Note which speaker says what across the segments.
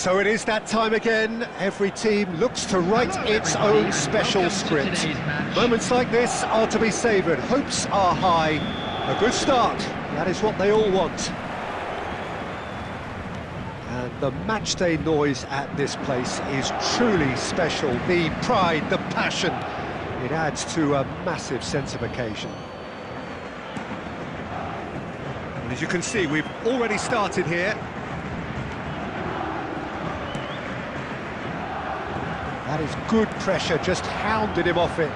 Speaker 1: So it is that time again. Every team looks to write its own special script. Moments like this are to be savoured. Hopes are high. A good start. That is what they all want. And the matchday noise at this place is truly special. The pride, the passion. It adds to a massive sense of occasion. And as you can see, we've already started here. That is good pressure, just hounded him off it.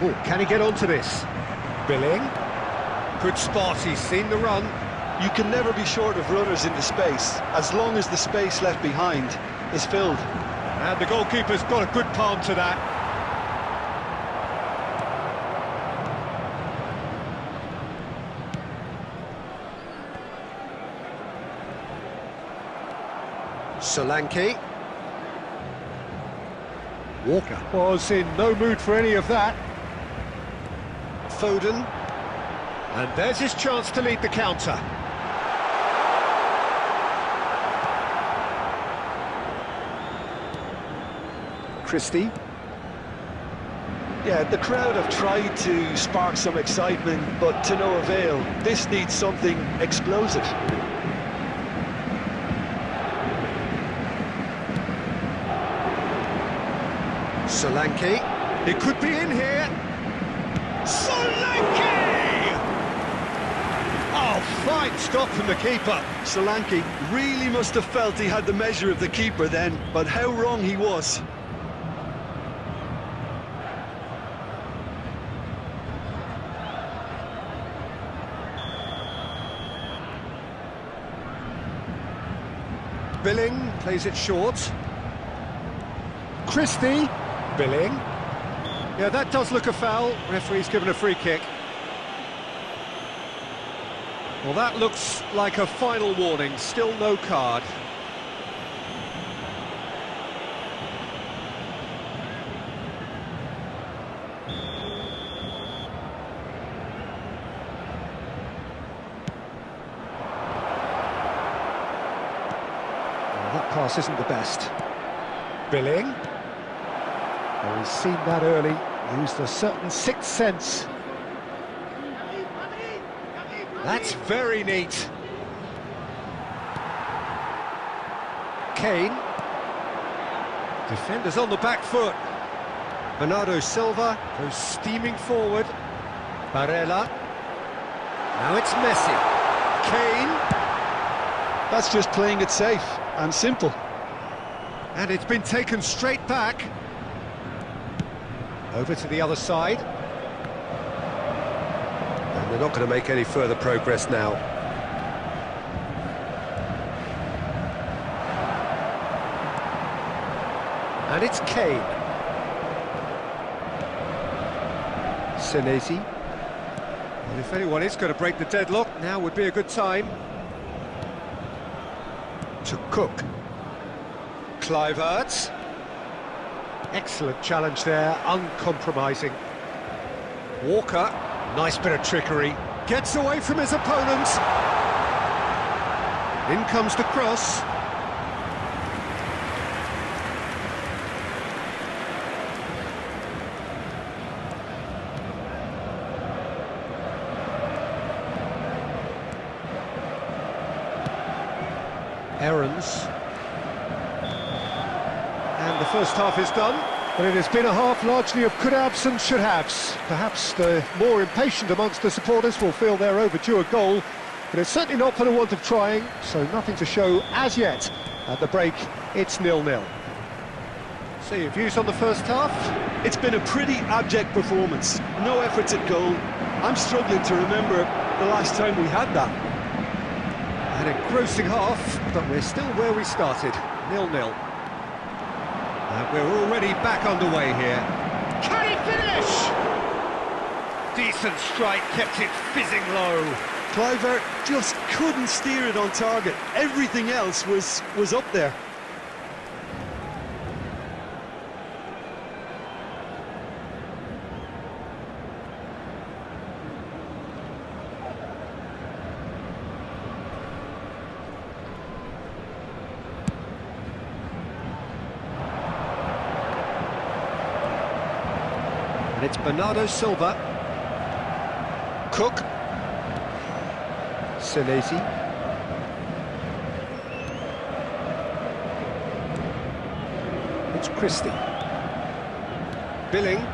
Speaker 1: Oh, can he get onto this? Billing. Good spot, he's seen the run.
Speaker 2: You can never be short of runners into space, as long as the space left behind is filled.
Speaker 1: And the goalkeeper's got a good palm to that. Solanke. Walker was in no mood for any of that. Foden. And there's his chance to lead the counter. Christie.
Speaker 2: Yeah, the crowd have tried to spark some excitement, but to no avail. This needs something explosive.
Speaker 1: Solanke. It could be in here. Solanke! Oh, fine stop from the keeper.
Speaker 2: Solanke really must have felt he had the measure of the keeper then, but how wrong he was.
Speaker 1: Billing plays it short. Christie. Billing. Yeah, that does look a foul. Referee's given a free kick. Well, that looks like a final warning. Still no card. Well, that pass isn't the best. Billing. Well, he's seen that early, used a certain sixth sense. That's very neat. Kane. Defenders on the back foot. Bernardo Silva goes steaming forward. Barella. Now it's Messi. Kane.
Speaker 2: That's just playing it safe and simple.
Speaker 1: And it's been taken straight back. Over to the other side. And they're not going to make any further progress now. And it's Kane. Senesi. And if anyone is going to break the deadlock, now would be a good time. To Cook. Kluivert. Excellent challenge there, uncompromising. Walker, nice bit of trickery. Gets away from his opponent. In comes the cross. Aarons. And the first half is done, but it has been a half largely of could-haves and should-haves. Perhaps the more impatient amongst the supporters will feel they're overdue a goal, but it's certainly not for the want of trying, so nothing to show as yet. At the break, it's 0-0. So your views on the first half?
Speaker 2: It's been a pretty abject performance. No efforts at goal. I'm struggling to remember the last time we had that.
Speaker 1: An engrossing half, but we're still where we started, 0-0. And we're already back underway here. Can he finish? Decent strike, kept it fizzing low.
Speaker 2: Kluivert just couldn't steer it on target. Everything else was up there.
Speaker 1: And it's Bernardo Silva. Cook. Senesi. It's Christie. Billing.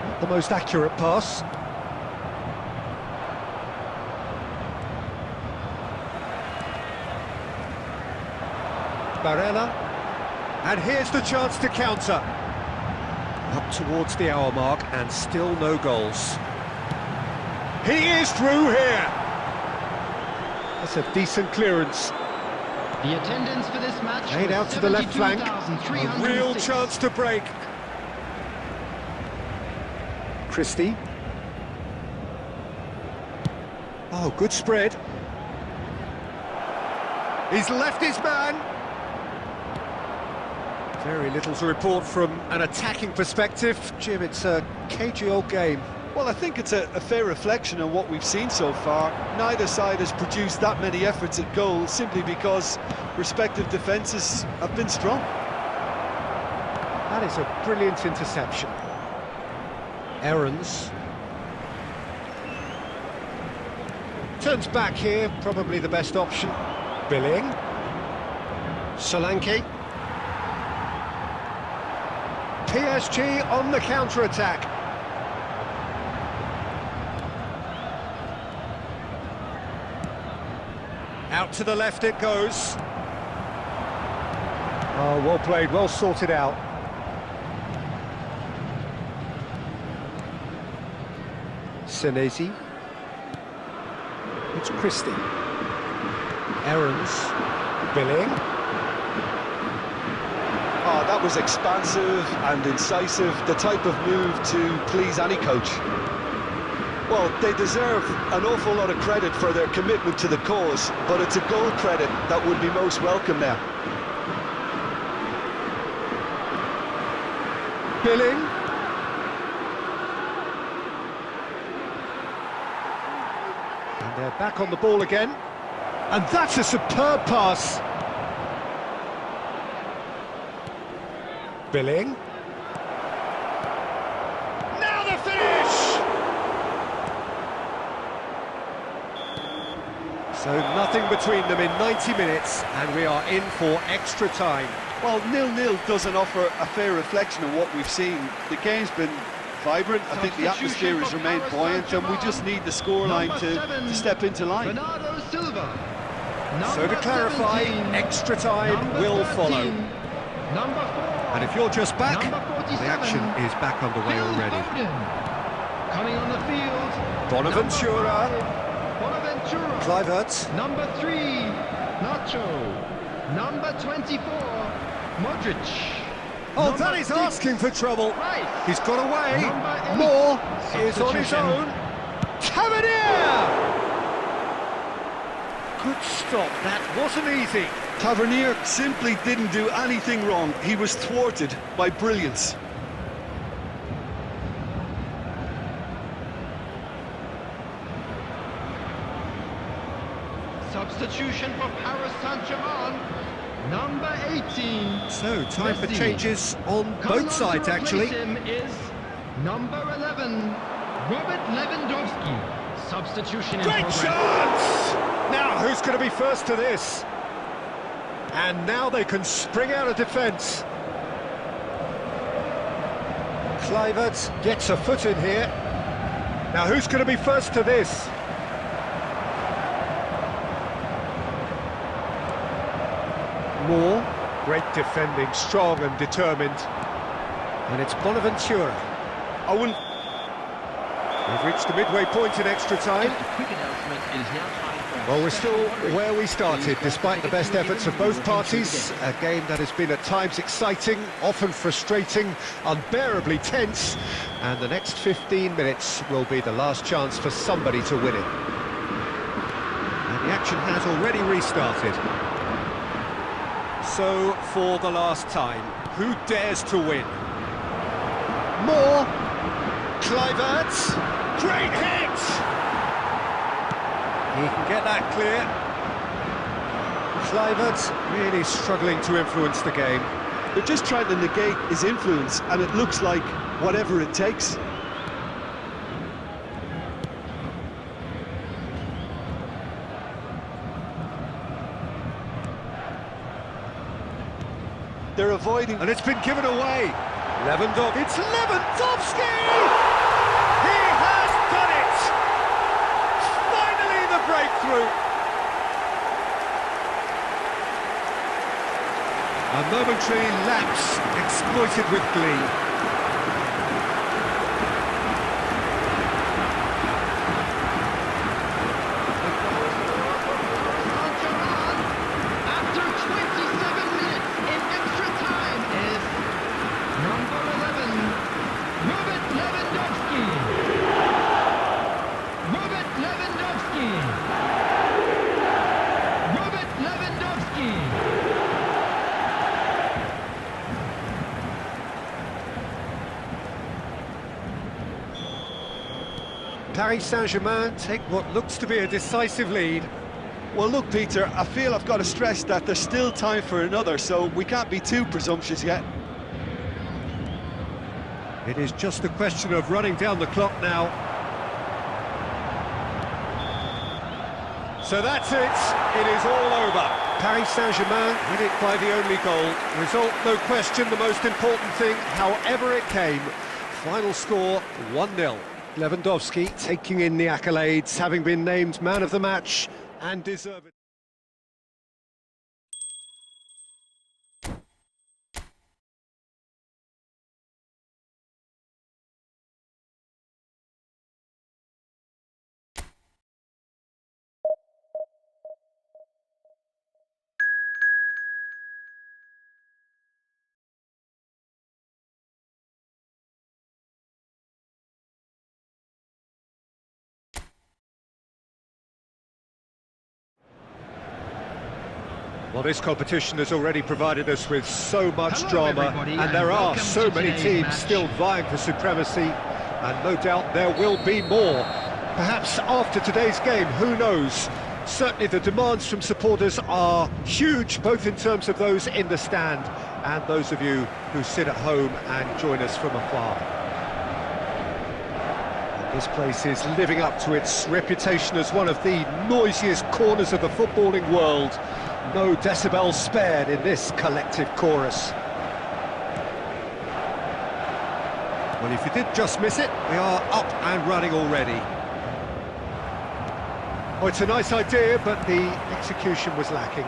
Speaker 1: Not the most accurate pass. Barella. And here's the chance to counter. Up towards the hour mark and still no goals. He is through here. That's a decent clearance.
Speaker 3: The attendance for this match
Speaker 1: Made out to the left flank. A real
Speaker 3: 72,306.
Speaker 1: chance to break. Christie. Oh, good spread. He's left his man. Very little to report from an attacking perspective. Jim, it's a cagey old game.
Speaker 2: Well, I think it's a fair reflection on what we've seen so far. Neither side has produced that many efforts at goal simply because respective defences have been strong.
Speaker 1: That is a brilliant interception. Aarons. Turns back here, probably the best option. Billing. Solanke. PSG on the counter-attack. Out to the left it goes. Oh, well played, well sorted out. Senesi. It's Christie. Aarons. Billing.
Speaker 2: Oh, that was expansive and incisive, the type of move to please any coach. Well, they deserve an awful lot of credit for their commitment to the cause, but it's a goal credit that would be most welcome now.
Speaker 1: Billing. And they're back on the ball again. And that's a superb pass. Billing. Now the finish! So nothing between them in 90 minutes, and we are in for extra time.
Speaker 2: Well, 0-0 doesn't offer a fair reflection of what we've seen. The game's been vibrant, I think the atmosphere has remained buoyant, and we just need the scoreline to step into line.
Speaker 3: Bernardo Silva.
Speaker 1: So to clarify,
Speaker 3: 17,
Speaker 1: extra time will
Speaker 3: 13,
Speaker 1: follow.
Speaker 3: Number 4.
Speaker 1: And if you're just back,
Speaker 3: Number 47,
Speaker 1: the action is back underway
Speaker 3: Phil
Speaker 1: already.
Speaker 3: Foden. Coming on the field.
Speaker 1: Bonaventura.
Speaker 3: Bonaventura.
Speaker 1: Kluivert.
Speaker 3: Number 3, Nacho. Number 24, Modric.
Speaker 1: Oh,
Speaker 3: Number
Speaker 1: that is
Speaker 3: 6,
Speaker 1: asking for trouble.
Speaker 3: Rice.
Speaker 1: He's got away.
Speaker 3: Number 8,
Speaker 1: Moore is on his
Speaker 3: substitution.
Speaker 1: own. Tavernier! Good stop. That wasn't easy.
Speaker 2: Tavernier simply didn't do anything wrong. He was thwarted by brilliance.
Speaker 3: Substitution for Paris Saint-Germain. Number 18.
Speaker 1: So, time for
Speaker 3: Messi.
Speaker 1: changes on
Speaker 3: Coming
Speaker 1: both
Speaker 3: on
Speaker 1: sides,
Speaker 3: to
Speaker 1: actually.
Speaker 3: replace him is number 11, Robert Lewandowski. Substitution in
Speaker 1: Great
Speaker 3: progress.
Speaker 1: chance! Now, who's going to be first to this? And now they can spring out of defence. Kluivert gets a foot in here. Now, who's going to be first to this? Moore, great defending, strong and determined. And it's Bonaventura.
Speaker 2: I wouldn't...
Speaker 1: We've reached the midway point in extra time.
Speaker 3: Quick announcement, it is now time for...
Speaker 1: Well, we're still where we started, despite the best efforts of both parties. A game that has been at times exciting, often frustrating, unbearably tense. And the next 15 minutes will be the last chance for somebody to win it. And the action has already restarted. So, for the last time, who dares to win? Moore, Kluivert, great hit! He can get that clear. Kluivert really struggling to influence the game.
Speaker 2: They're just trying to negate his influence, and it looks like whatever it takes. They're avoiding...
Speaker 1: And it's been given away. Lewandowski. It's Lewandowski! He has done it! Finally the breakthrough. A momentary lapse exploited with glee.
Speaker 3: After 27 minutes in extra time is number 11, Robert Lewandowski. Robert Lewandowski. Robert Lewandowski.
Speaker 1: Paris Saint-Germain take what looks to be a decisive lead.
Speaker 2: Well, look, Peter, I feel I've got to stress that there's still time for another, so we can't be too presumptuous yet.
Speaker 1: It is just a question of running down the clock now. So that's it. It is all over. Paris Saint-Germain win it by the only goal. Result, no question, the most important thing, however it came. Final score, 1-0. Lewandowski taking in the accolades, having been named man of the match, and deserved. Well, this competition has already provided us with so much
Speaker 3: Hello,
Speaker 1: drama,
Speaker 3: everybody,
Speaker 1: and there are
Speaker 3: welcome
Speaker 1: so
Speaker 3: to
Speaker 1: many
Speaker 3: today's
Speaker 1: teams
Speaker 3: match.
Speaker 1: still vying for supremacy, and no doubt there will be more. Perhaps after today's game, who knows? Certainly the demands from supporters are huge, both in terms of those in the stand and those of you who sit at home and join us from afar. This place is living up to its reputation as one of the noisiest corners of the footballing world. No decibels spared in this collective chorus. Well, if you did just miss it, we are up and running already. Oh, it's a nice idea, but the execution was lacking.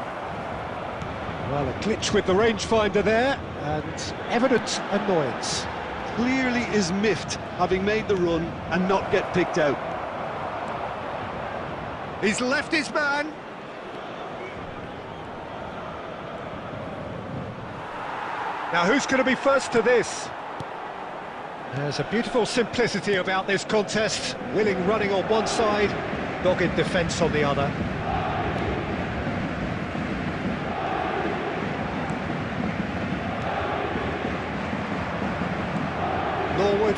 Speaker 1: Well, a glitch with the rangefinder there, and evident annoyance.
Speaker 2: Clearly is miffed, having made the run and not get picked out.
Speaker 1: He's left his man. Now, who's going to be first to this? There's a beautiful simplicity about this contest. Willing running on one side, dogged defence on the other. Norwood.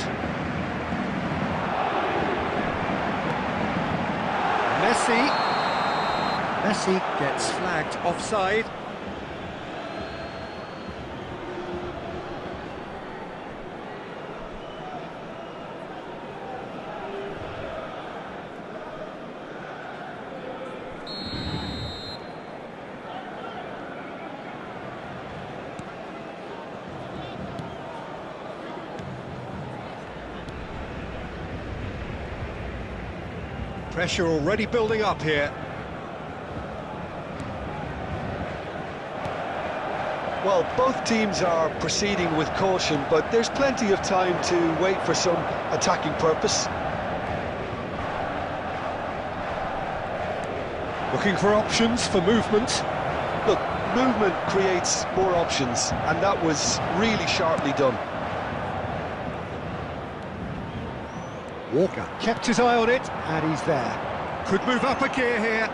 Speaker 1: Messi gets flagged offside. Pressure already building up here.
Speaker 2: Well, both teams are proceeding with caution, but there's plenty of time to wait for some attacking purpose.
Speaker 1: Looking for options for movement.
Speaker 2: Look, movement creates more options, and that was really sharply done.
Speaker 1: Walker kept his eye on it, and he's there. Could move up a gear here.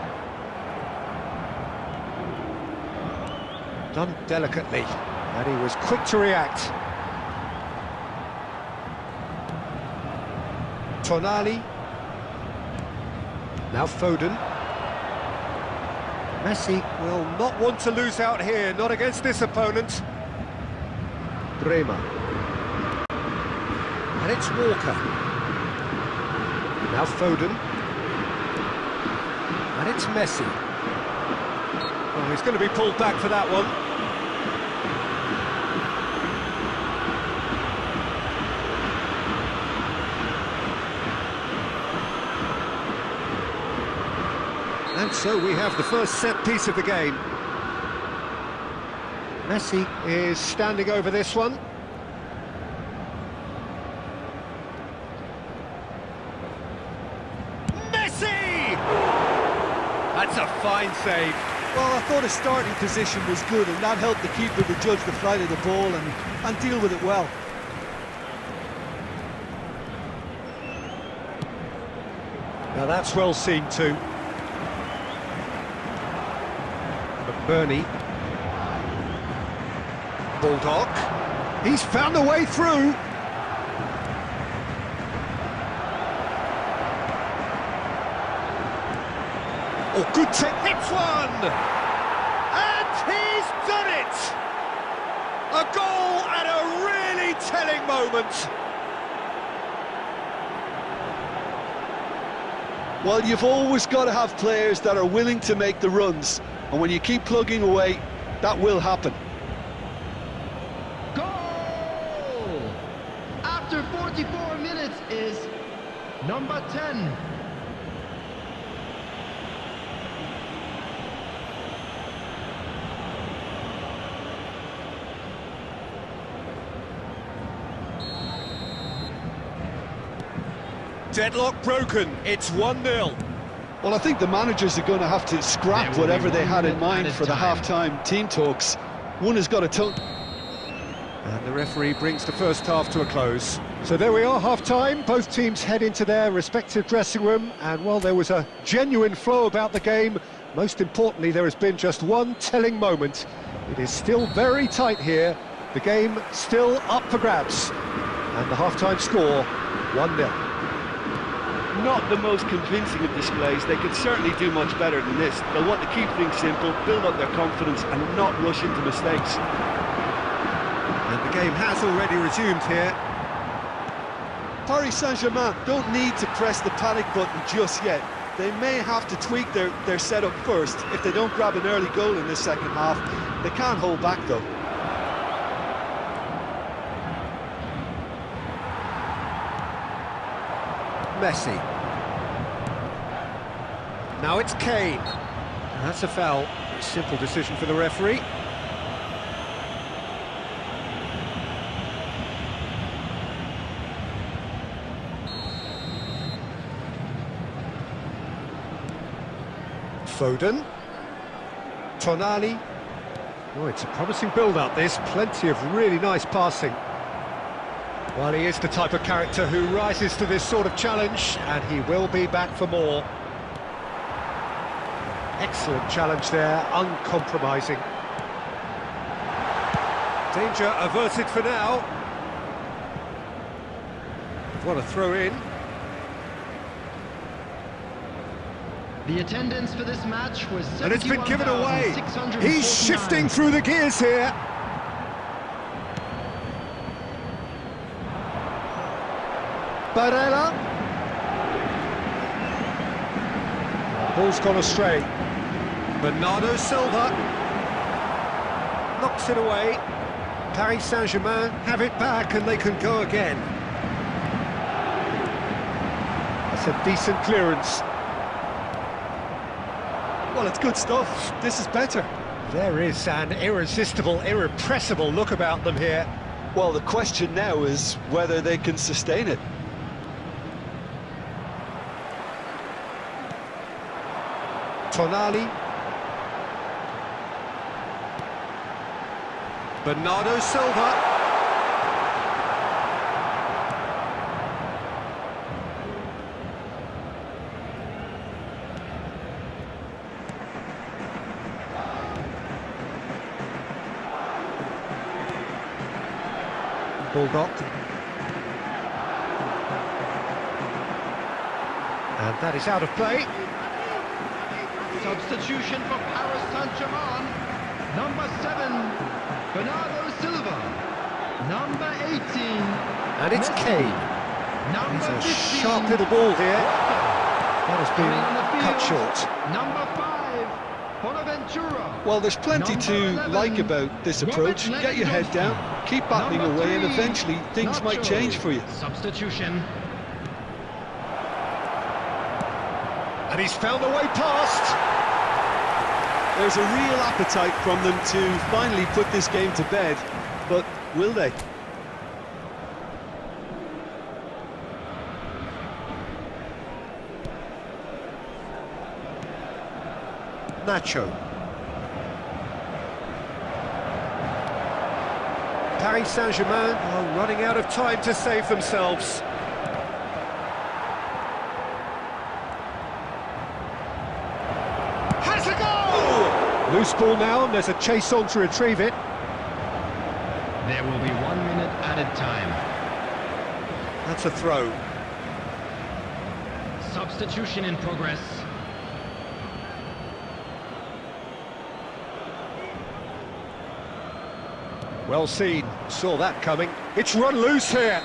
Speaker 1: Done delicately, and he was quick to react. Tonali. Now Foden. Messi will not want to lose out here, not against this opponent. Bremer. And it's Walker. Now Foden. And it's Messi. Oh, he's going to be pulled back for that one. And so we have the first set piece of the game. Messi is standing over this one. Messi! That's a fine save.
Speaker 2: Well, I thought his starting position was good, and that helped the keeper to judge the flight of the ball and deal with it well.
Speaker 1: Now that's well seen too. Bernie. Bulldog. He's found a way through. Oh, good take. Hits one! And he's done it! A goal at a really telling moment.
Speaker 2: Well, you've always got to have players that are willing to make the runs, and when you keep plugging away, that will happen.
Speaker 3: Goal! After 44 minutes is number 10.
Speaker 1: Deadlock broken. It's 1-0.
Speaker 2: Well, I think the managers are going to have to scrap whatever they had in mind for the half-time team talks. One has got to tone.
Speaker 1: And the referee brings the first half to a close. So there we are, half-time. Both teams head into their respective dressing room. And while there was a genuine flow about the game, most importantly, there has been just one telling moment. It is still very tight here. The game still up for grabs. And the half-time score, 1-0.
Speaker 2: Not the most convincing of displays. They could certainly do much better than this. They'll want to keep things simple, build up their confidence and not rush into mistakes.
Speaker 1: And the game has already resumed here.
Speaker 2: Paris Saint-Germain don't need to press the panic button just yet. They may have to tweak their setup first. If they don't grab an early goal in this second half, they can't hold back though.
Speaker 1: Messi. Now it's Kane. That's a foul. Simple decision for the referee. Foden. Tonali. Oh, it's a promising build-up, this. Plenty of really nice passing. Well, he is the type of character who rises to this sort of challenge, and he will be back for more. Excellent challenge there, uncompromising. Danger averted for now. What a throw in.
Speaker 3: The attendance for this match was
Speaker 1: And it's been given away.
Speaker 3: 71,649.
Speaker 1: He's shifting through the gears here. Barella. Ball's gone astray. Bernardo Silva knocks it away. Paris Saint-Germain have it back and they can go again. That's a decent clearance.
Speaker 2: Well, it's good stuff. This is better.
Speaker 1: There is an irresistible, irrepressible look about them here.
Speaker 2: Well, the question now is whether they can sustain it.
Speaker 1: Tonali. Bernardo Silva. Bulldog. And that is out of play.
Speaker 3: Substitution for Paris Saint-Germain. Number 7, Bernardo Silva. 18.
Speaker 1: And it's
Speaker 3: Messi.
Speaker 1: Kane.
Speaker 3: Number
Speaker 1: It's a
Speaker 3: 15.
Speaker 1: sharp little ball here. That has
Speaker 3: Coming on the
Speaker 1: been cut
Speaker 3: field,
Speaker 1: short.
Speaker 3: Number 5, Bonaventura.
Speaker 2: Well, there's plenty
Speaker 3: Number
Speaker 2: to
Speaker 3: 11,
Speaker 2: like about this
Speaker 3: Robert
Speaker 2: approach. Get your head down, keep battling
Speaker 3: Number
Speaker 2: away, and
Speaker 3: 3,
Speaker 2: eventually things might
Speaker 3: Nacho.
Speaker 2: change for you.
Speaker 3: Substitution.
Speaker 1: And he's found a way past.
Speaker 2: There's a real appetite from them to finally put this game to bed, but will they?
Speaker 1: Nacho. Paris Saint-Germain are running out of time to save themselves. Has a goal! Loose ball now, and there's a chase on to retrieve it.
Speaker 3: There will be 1 minute added time.
Speaker 1: That's a throw.
Speaker 3: Substitution in progress.
Speaker 1: Well seen, saw that coming. It's run loose here.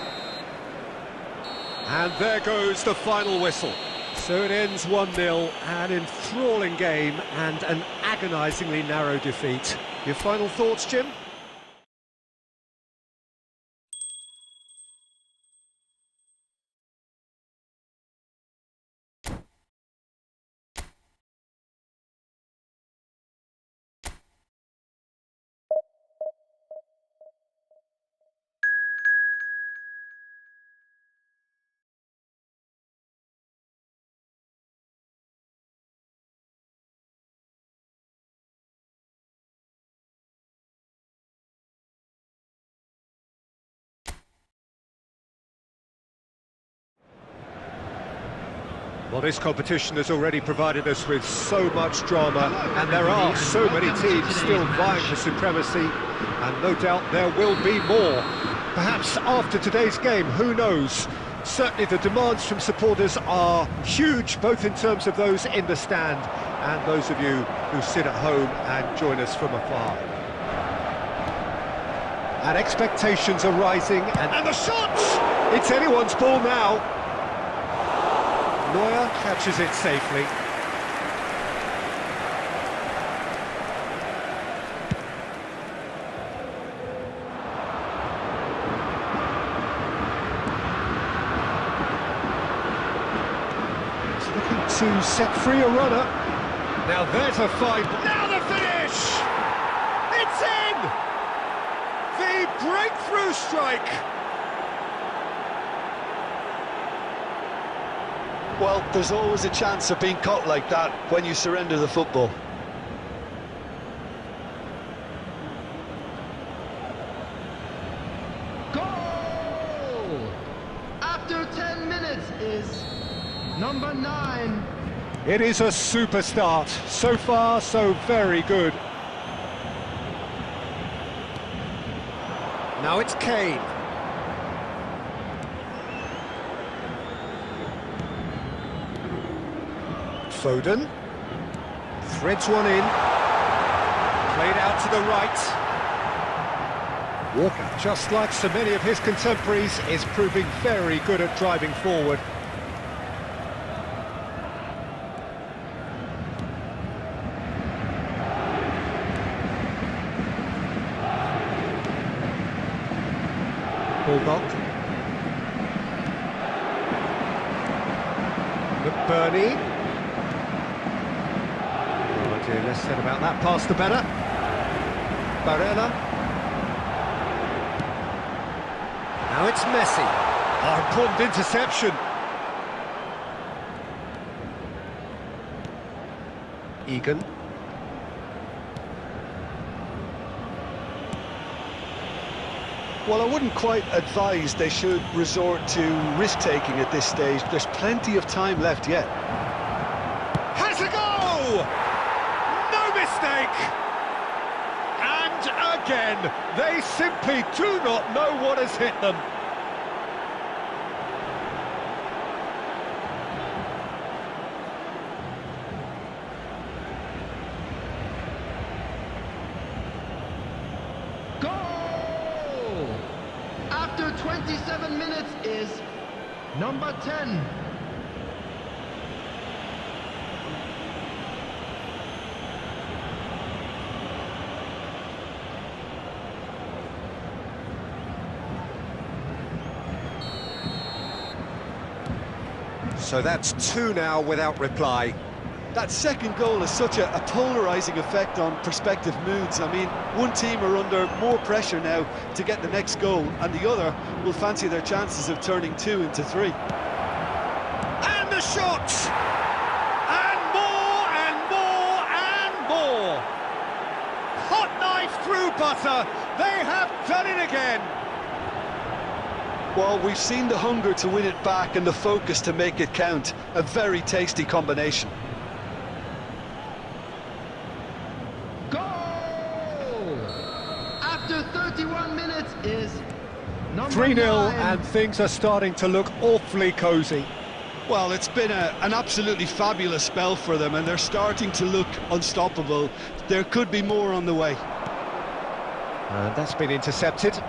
Speaker 1: And there goes the final whistle. So it ends 1-0, an enthralling game and an agonisingly narrow defeat. Your final thoughts, Jim? Well, this competition has already provided us with so much drama, and there are so many teams still vying for supremacy, and no doubt there will be more. Perhaps after today's game, who knows? Certainly the demands from supporters are huge, both in terms of those in the stand and those of you who sit at home and join us from afar. And expectations are rising, and the shots! It's anyone's ball now. Neuer catches it safely. He's looking to set free a runner. Now there's a fine... Now the finish! It's in! The breakthrough strike!
Speaker 2: Well, there's always a chance of being caught like that when you surrender the football.
Speaker 3: Goal! After 10 minutes is number 9.
Speaker 1: It is a super start. So far, so very good. Now it's Kane. Foden. Threads one in. Played out to the right. Walker, just like so many of his contemporaries, is proving very good at driving forward. Bulldog. McBurney. Oh dear, less said about that pass the better. Barella. Now it's Messi. Oh, important interception. Egan.
Speaker 2: Well, I wouldn't quite advise they should resort to risk-taking at this stage. There's plenty of time left yet.
Speaker 1: Has a goal! No mistake! And again, they simply do not know what has hit them.
Speaker 3: Goal! After 27 minutes is number 10.
Speaker 1: So that's 2 now without reply.
Speaker 2: That second goal has such a polarising effect on prospective moods. I mean, one team are under more pressure now to get the next goal, and the other will fancy their chances of turning 2 into 3.
Speaker 1: And the shot! And more, and more, and more! Hot knife through butter! They have done it again!
Speaker 2: Well, we've seen the hunger to win it back and the focus to make it count. A very tasty combination.
Speaker 3: Goal! After 31 minutes is number
Speaker 1: 3-0,
Speaker 3: 9.
Speaker 1: and things are starting to look awfully cosy.
Speaker 2: Well, it's been an absolutely fabulous spell for them, and they're starting to look unstoppable. There could be more on the way.
Speaker 1: And that's been intercepted.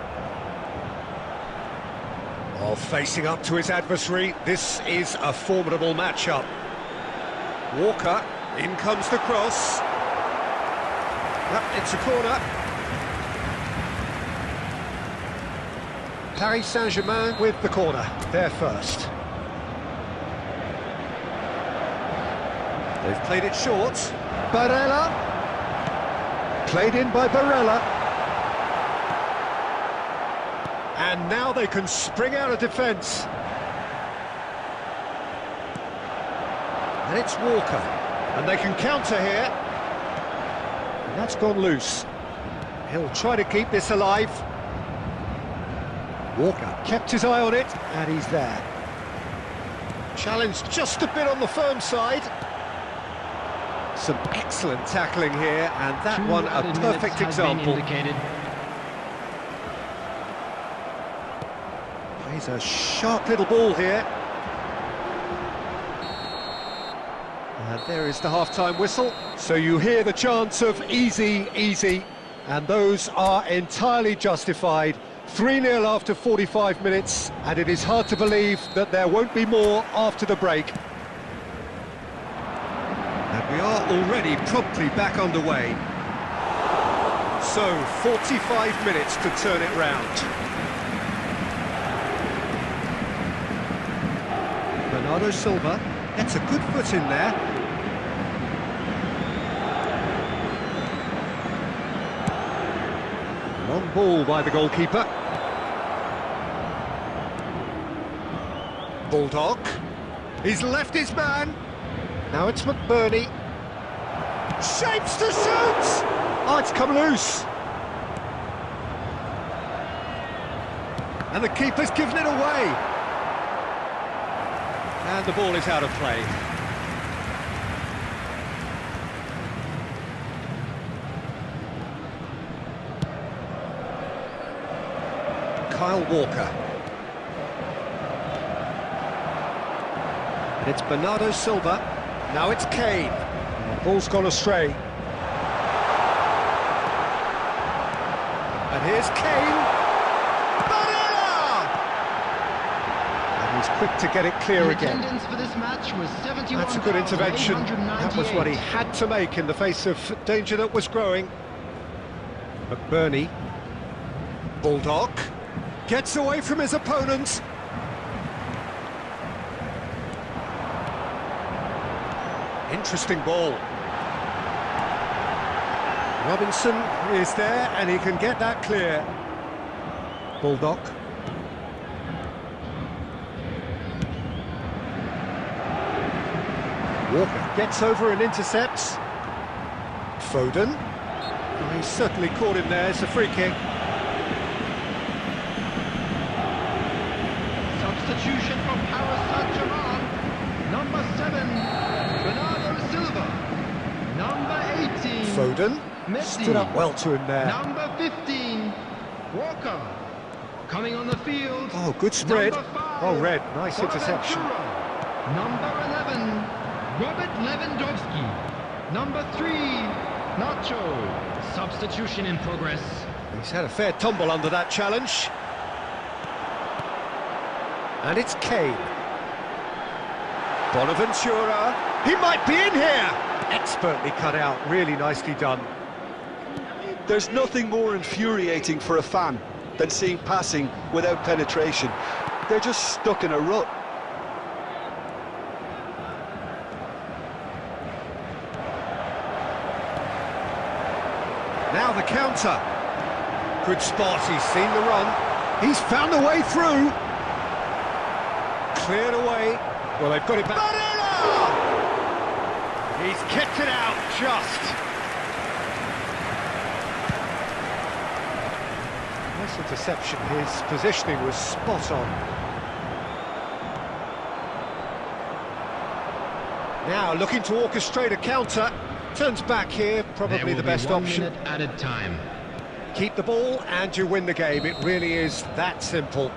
Speaker 1: Oh, facing up to his adversary, this is a formidable matchup. Walker, in comes the cross. Yep, it's a corner. Paris Saint-Germain with the corner, they're first. They've played it short. Barella. Played in by Barella. And now they can spring out of defence. And it's Walker. And they can counter here. And that's gone loose. He'll try to keep this alive. Walker kept his eye on it, and he's there. Challenged just a bit on the firm side. Some excellent tackling here, and that one a perfect example. Plays a sharp little ball here. And there is the half-time whistle. So you hear the chants of easy, easy, and those are entirely justified. 3-0 after 45 minutes, and it is hard to believe that there won't be more after the break. And we are already promptly back underway. So, 45 minutes to turn it round. Bernardo Silva gets a good foot in there. Long ball by the goalkeeper. Bulldog. He's left his man. Now it's McBurney. Shapes to shoot! Oh, it's come loose. And the keeper's given it away. And the ball is out of play. Kyle Walker. And it's Bernardo Silva. Now it's Kane. The ball's gone astray. And here's Kane. Barella! And he's quick to get it clear again.
Speaker 3: Attendance for this match was 71,898.
Speaker 1: That's a good intervention. That was what he had to make in the face of danger that was growing. McBurney. Bulldog. Gets away from his opponent. Interesting ball. Robinson is there, and he can get that clear. Bulldog. Walker gets over and intercepts. Foden. Oh, he's certainly caught him there. It's a free kick.
Speaker 3: Substitution from Paris Saint-Germain. Number 7, Bernardo Silva. Number 18,
Speaker 1: Foden.
Speaker 3: Messi.
Speaker 1: Stood up well to him there.
Speaker 3: Number 15, Walker. Coming on the field.
Speaker 1: Oh, good spread.
Speaker 3: Number 5,
Speaker 1: Oh, Red, nice interception.
Speaker 3: Bonaventura. Number 11, Robert Lewandowski. Number 3, Nacho. Substitution in progress.
Speaker 1: He's had a fair tumble under that challenge. And it's Kane. Bonaventura. He might be in here! Expertly cut out, really nicely done.
Speaker 2: There's nothing more infuriating for a fan than seeing passing without penetration. They're just stuck in a rut.
Speaker 1: Now the counter. Good spot, he's seen the run. He's found a way through. Cleared away. Well, they've got it back. He's kicked it out, just. Nice interception, his positioning was spot on. Now looking to orchestrate a counter. Turns back here, probably the best option.
Speaker 3: 1 minute added time.
Speaker 1: Keep the ball and you win the game. It really is that simple.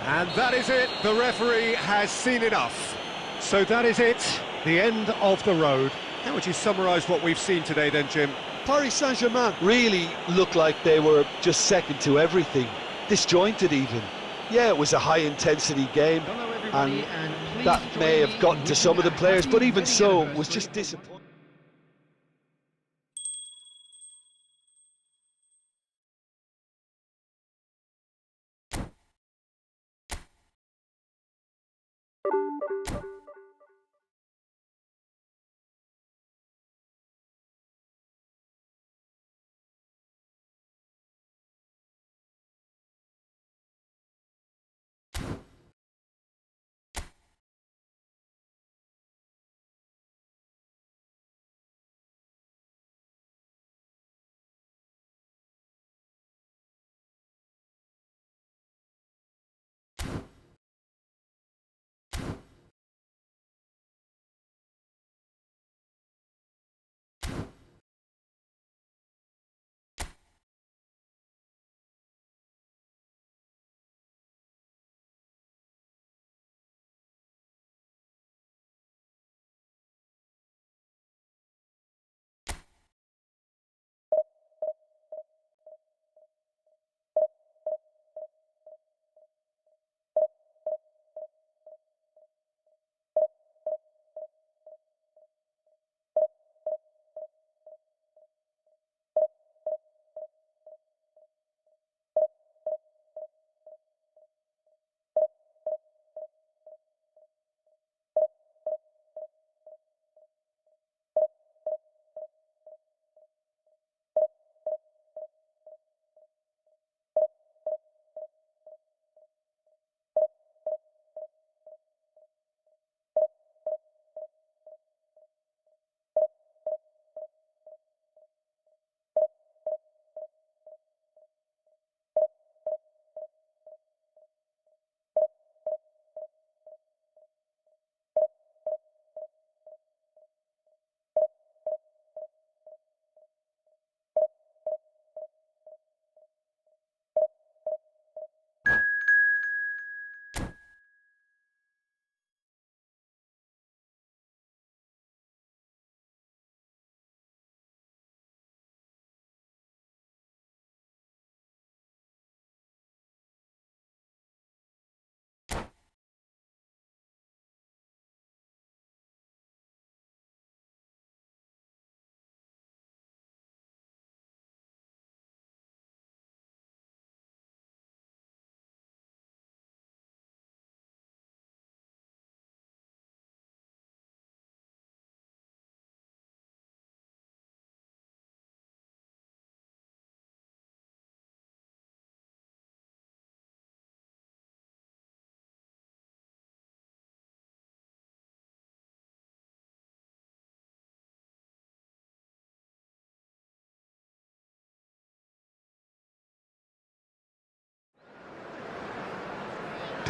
Speaker 1: And that is it. The referee has seen enough. So that is it. The end of the road. How would you summarise what we've seen today then, Jim?
Speaker 2: Paris Saint-Germain really looked like they were just second to everything. Disjointed even. Yeah, it was a high-intensity game, and that may have gotten to some of the players, but even so, it was just disappointing.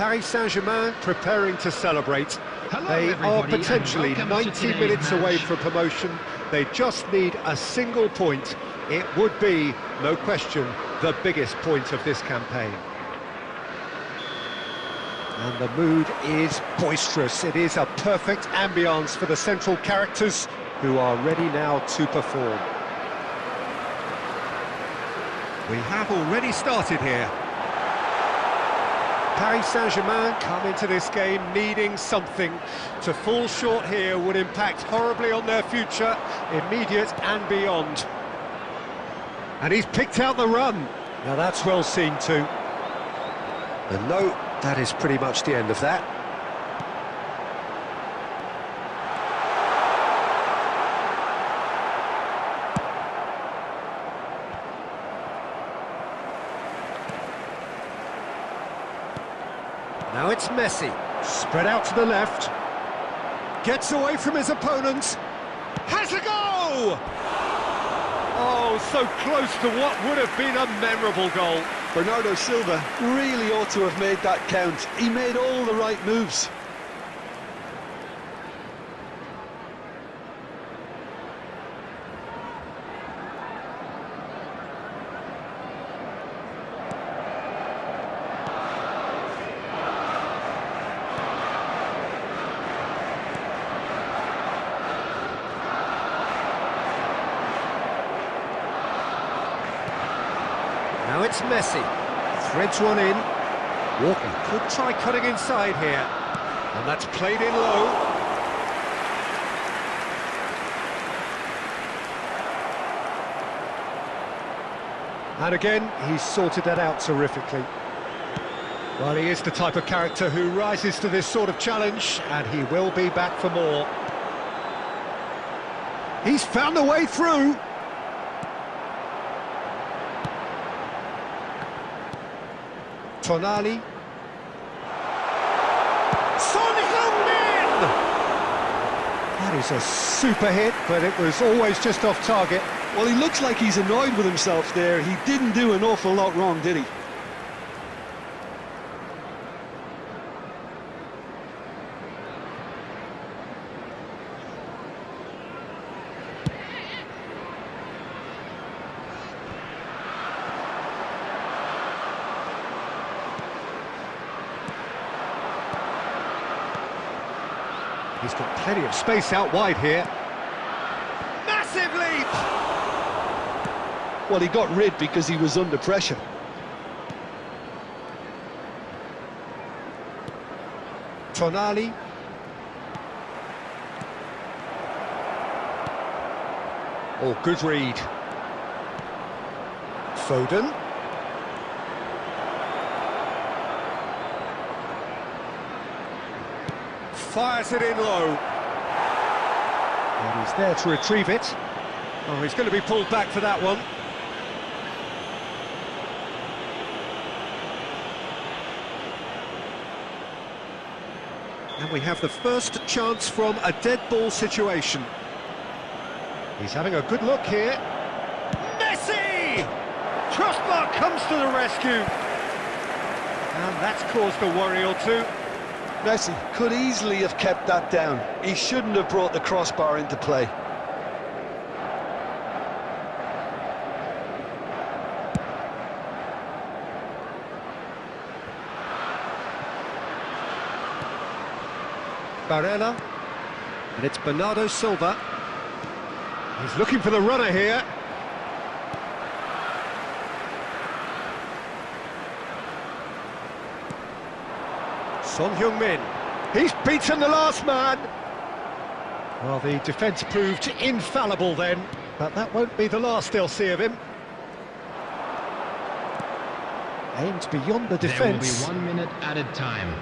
Speaker 1: Paris Saint-Germain preparing to celebrate.
Speaker 3: Hello,
Speaker 1: They are
Speaker 3: everybody,
Speaker 1: potentially
Speaker 3: and welcome to
Speaker 1: 90
Speaker 3: today's
Speaker 1: minutes away
Speaker 3: match.
Speaker 1: from promotion. They just need a single point. It would be, no question, the biggest point of this campaign. And the mood is boisterous. It is a perfect ambience for the central characters who are ready now to perform. We have already started here. Paris Saint-Germain come into this game needing something. To fall short here would impact horribly on their future, immediate and beyond. And he's picked out the run. Now that's well seen too. And no, that is pretty much the end of that. Now it's Messi, spread out to the left, gets away from his opponent, has a go! Oh, so close to what would have been a memorable goal.
Speaker 2: Bernardo Silva really ought to have made that count. He made all the right moves.
Speaker 1: Now it's Messi, threads one in. Walker could try cutting inside here, and that's played in low. And again, he's sorted that out terrifically. Well, he is the type of character who rises to this sort of challenge, and he will be back for more. He's found a way through. Tonali. Son Heung-min! That is a super hit, but it was always just off target.
Speaker 2: Well, he looks like he's annoyed with himself there. He didn't do an awful lot wrong, did he?
Speaker 1: He's got plenty of space out wide here. Massive leap!
Speaker 2: Well, he got rid because he was under pressure.
Speaker 1: Tonali. Oh, good read. Foden. Fires it in low. And he's there to retrieve it. Oh, he's going to be pulled back for that one. And we have the first chance from a dead ball situation. He's having a good look here. Messi! Crossbar comes to the rescue. And that's caused a worry or two.
Speaker 2: Messi could easily have kept that down. He shouldn't have brought the crossbar into play.
Speaker 1: Barella, and it's Bernardo Silva. He's looking for the runner here. Son Heung-min, he's beaten the last man. Well, the defence proved infallible then, but that won't be the last they'll see of him. Aimed beyond the defence.
Speaker 3: There will be 1 minute added time.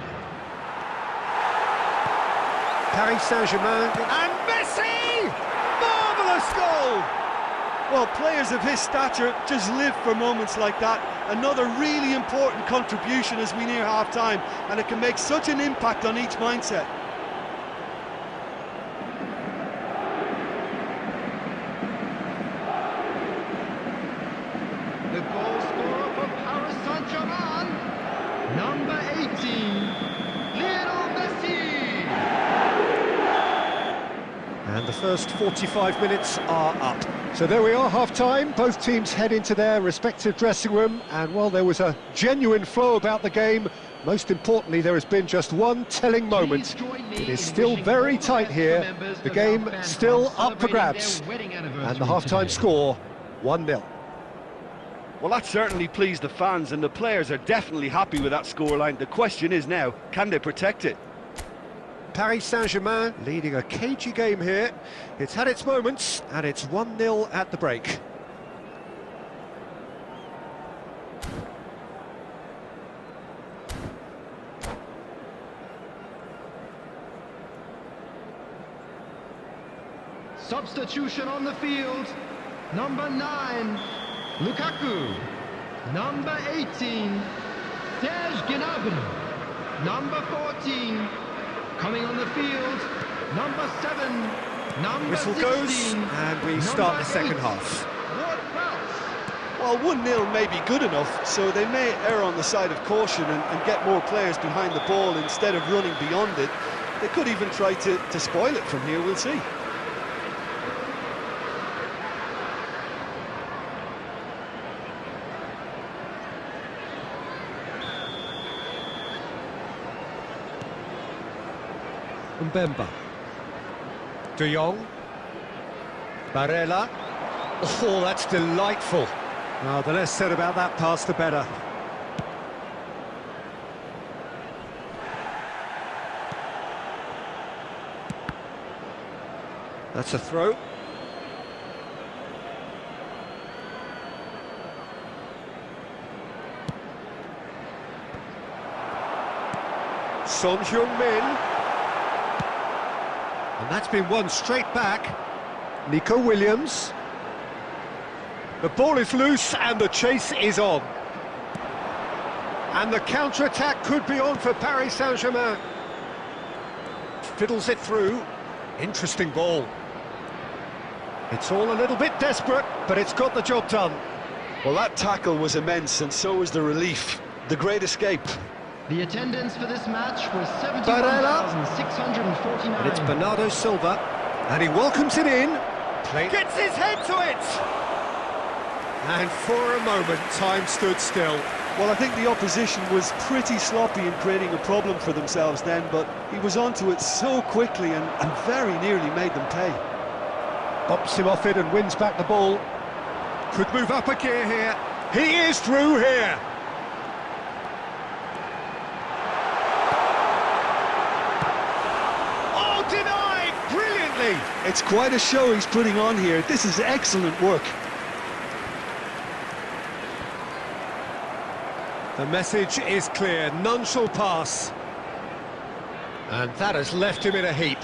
Speaker 1: Paris Saint-Germain, and Messi! Marvellous goal!
Speaker 2: Well, players of his stature just live for moments like that. Another really important contribution as we near half-time, and it can make such an impact on each mindset.
Speaker 3: The goal scorer for Paris Saint-Germain, number 18, Lionel Messi.
Speaker 1: And the first 45 minutes are up. So there we are, half-time. Both teams head into their respective dressing room, and while there was a genuine flow about the game, most importantly, there has been just one telling moment. It is still very tight here. The game still up for grabs. And the half-time score, 1-0.
Speaker 2: Well, that certainly pleased the fans, and the players are definitely happy with that scoreline. The question is now, can they protect it?
Speaker 1: Paris Saint-Germain leading a cagey game here. It's had its moments, and it's 1-0 at the break.
Speaker 3: Substitution on the field. Number 9, Lukaku. Number 18, Serge Gnabry. Number 14, coming on the field, number 7, number
Speaker 1: Whistle
Speaker 3: 16,
Speaker 1: goes, and we start the second
Speaker 3: 8.
Speaker 1: half.
Speaker 3: What else?
Speaker 2: Well, 1-0 may be good enough, so they may err on the side of caution and get more players behind the ball instead of running beyond it. They could even try to spoil it from here, we'll see.
Speaker 1: Mbemba. De Jong. Barella. Oh, that's delightful. Well, the less said about that pass, the better. That's a throw. Son Heung-min. And that's been won straight back. Nico Williams. The ball is loose and the chase is on. And the counter-attack could be on for Paris Saint-Germain. Fiddles it through. Interesting ball. It's all a little bit desperate, but it's got the job done.
Speaker 2: Well, that tackle was immense, and so was the relief. The great escape.
Speaker 3: The attendance for this match was
Speaker 1: Barella.
Speaker 3: 71,649.
Speaker 1: And it's Bernardo Silva. And he welcomes it in. Gets his head to it! And for a moment, time stood still.
Speaker 2: Well, I think the opposition was pretty sloppy in creating a problem for themselves then, but he was onto it so quickly and very nearly made them pay.
Speaker 1: Bumps him off it and wins back the ball. Could move up a gear here. He is through here. Oh, denied! Brilliantly!
Speaker 2: It's quite a show he's putting on here. This is excellent work.
Speaker 1: The message is clear, none shall pass. And that has left him in a heap.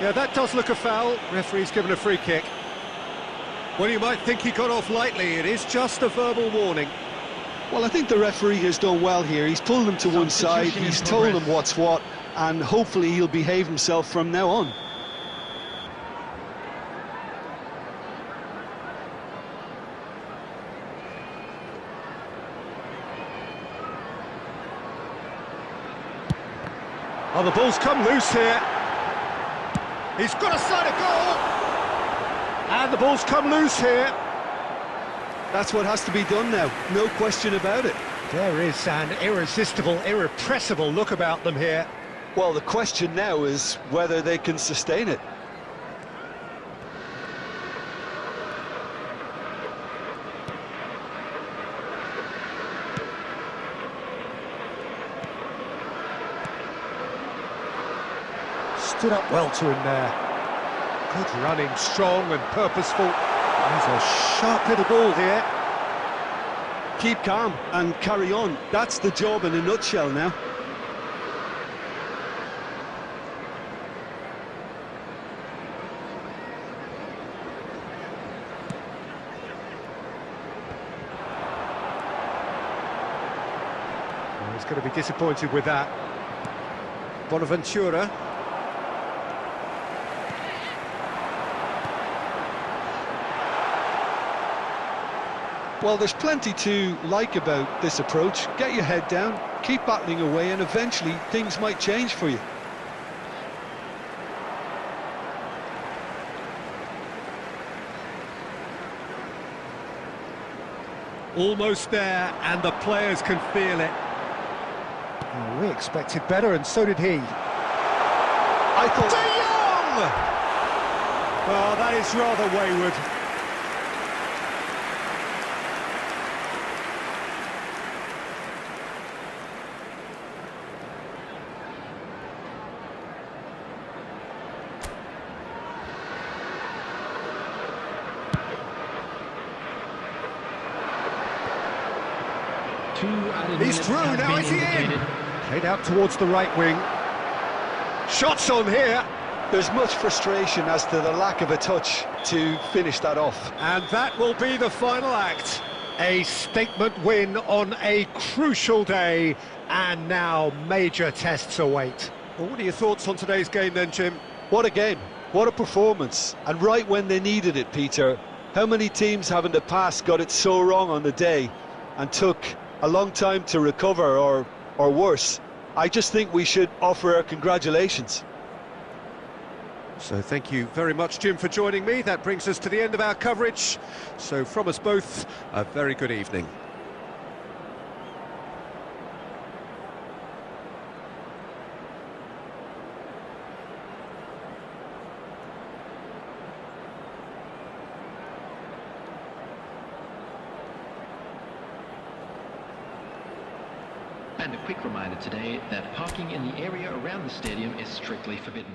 Speaker 1: Yeah, that does look a foul. Referee's given a free kick. Well, you might think he got off lightly. It is just a verbal warning.
Speaker 2: Well, I think the referee has done well here. He's pulled him to one side, he's told him what's what, and hopefully he'll behave himself from now on.
Speaker 1: Oh, the ball's come loose here. He's got a sight of goal. And the ball's come loose here.
Speaker 2: That's what has to be done now, no question about it.
Speaker 1: There is an irresistible, irrepressible look about them here.
Speaker 2: Well, the question now is whether they can sustain it.
Speaker 1: Stood up well to him there. Good running, strong and purposeful. There's a sharp little ball here.
Speaker 2: Keep calm and carry on. That's the job in a nutshell now.
Speaker 1: Well, he's going to be disappointed with that. Bonaventura.
Speaker 2: Well, there's plenty to like about this approach. Get your head down, keep battling away, and eventually things might change for you.
Speaker 1: Almost there, and the players can feel it. Oh, we expected better, and so did he.
Speaker 2: I thought...
Speaker 1: De Jong! Well, that is rather wayward. He's through, now is he in? Played out towards the right wing. Shots on here.
Speaker 2: There's much frustration as to the lack of a touch to finish that off.
Speaker 1: And that will be the final act. A statement win on a crucial day, and now major tests await. Well, what are your thoughts on today's game then, Jim?
Speaker 2: What a game, what a performance, and right when they needed it, Peter. How many teams have in the past got it so wrong on the day and took a long time to recover, or worse? I just think we should offer our congratulations.
Speaker 1: So thank you very much, Jim, for joining me. That brings us to the end of our coverage. So from us both, a very good evening.
Speaker 3: And a quick reminder today that parking in the area around the stadium is strictly forbidden.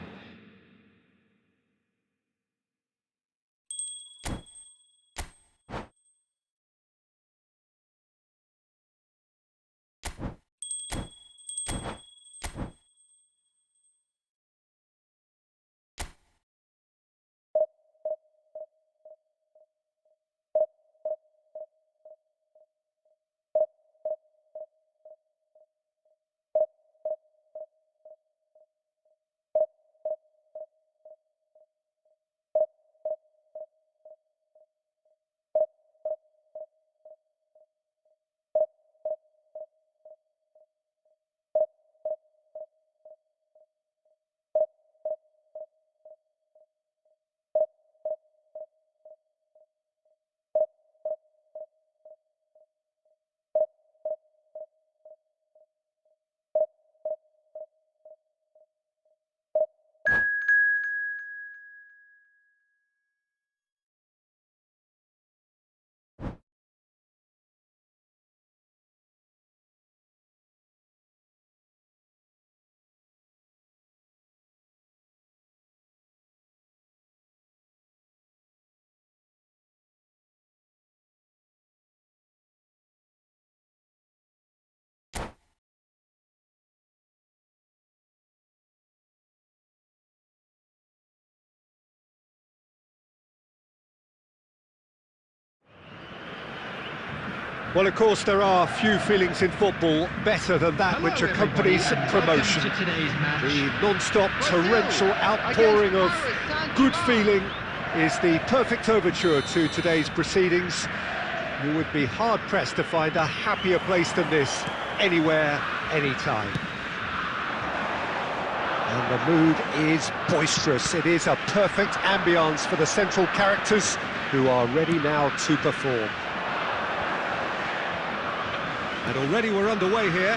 Speaker 1: Well, of course, there are few feelings in football better than that which accompanies promotion. The non-stop torrential outpouring of good feeling is the perfect overture to today's proceedings. You would be hard-pressed to find a happier place than this, anywhere, anytime. And the mood is boisterous. It is a perfect ambience for the central characters who are ready now to perform. And already we're underway here.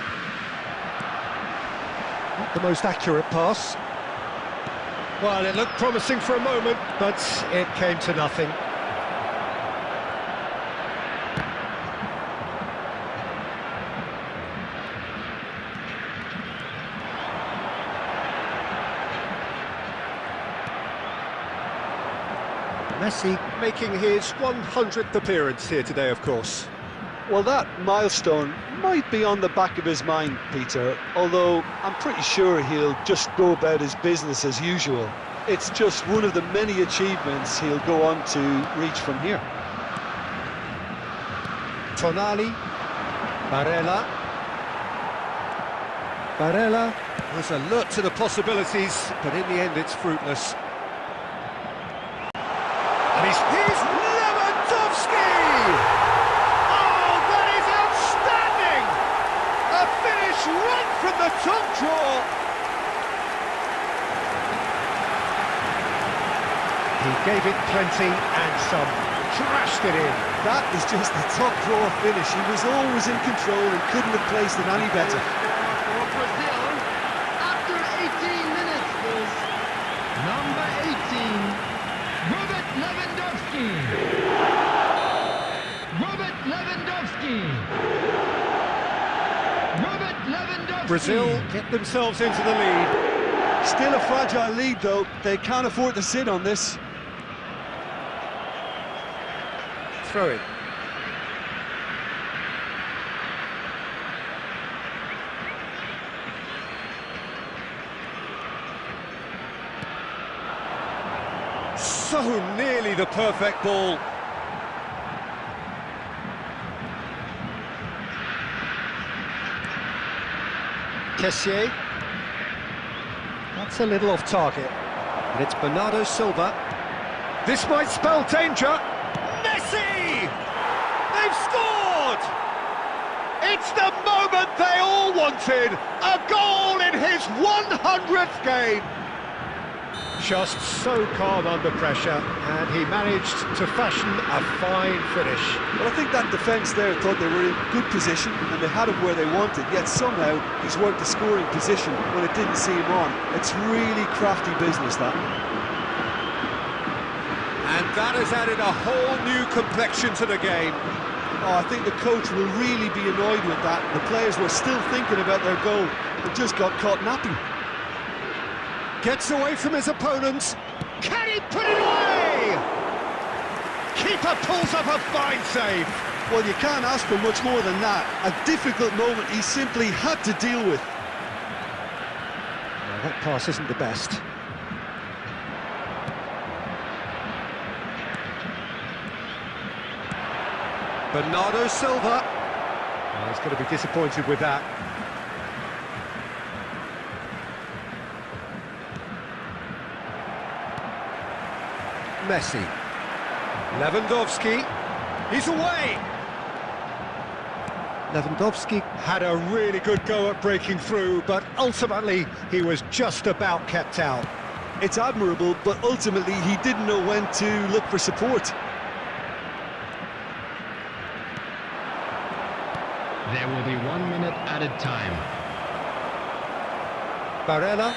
Speaker 1: Not the most accurate pass. Well, it looked promising for a moment, but it came to nothing. Messi making his 100th appearance here today, of course.
Speaker 2: Well, that milestone might be on the back of his mind, Peter, although I'm pretty sure he'll just go about his business as usual. It's just one of the many achievements he'll go on to reach from here.
Speaker 1: Tonali, Barella was alert to the possibilities, but in the end it's fruitless. And here's Lewandowski! Oh, that is outstanding! A finish right from the top draw. He gave it plenty and some, trashed it in.
Speaker 2: That is just the top draw finish. He was always in control and couldn't have placed it any better.
Speaker 3: For Brazil, after 18 minutes, is number 18. Robert Lewandowski. Robert Lewandowski. Robert Lewandowski.
Speaker 1: Brazil get themselves into the lead.
Speaker 2: Still a fragile lead, though. They can't afford to sit on this.
Speaker 1: Throw it. So nearly the perfect ball. Kessié. That's a little off target. And it's Bernardo Silva. This might spell danger. Messi! They've scored! It's the moment they all wanted! A goal in his 100th game! Just so calm under pressure, and he managed to fashion a fine finish.
Speaker 2: Well, I think that defence there thought they were in good position and they had him where they wanted, yet somehow he's worked the scoring position when it didn't see him on. It's really crafty business, that.
Speaker 1: And that has added a whole new complexion to the game.
Speaker 2: Oh, I think the coach will really be annoyed with that. The players were still thinking about their goal, but just got caught napping.
Speaker 1: Gets away from his opponents. Can he put it away? Keeper pulls up a fine save.
Speaker 2: Well, you can't ask for much more than that. A difficult moment he simply had to deal with.
Speaker 1: Well, that pass isn't the best. Bernardo Silva. Oh, he's going to be disappointed with that. Messi. Lewandowski. He's away! Lewandowski had a really good go at breaking through, but ultimately he was just about kept out.
Speaker 2: It's admirable, but ultimately he didn't know when to look for support.
Speaker 3: There will be 1 minute added time.
Speaker 1: Barella.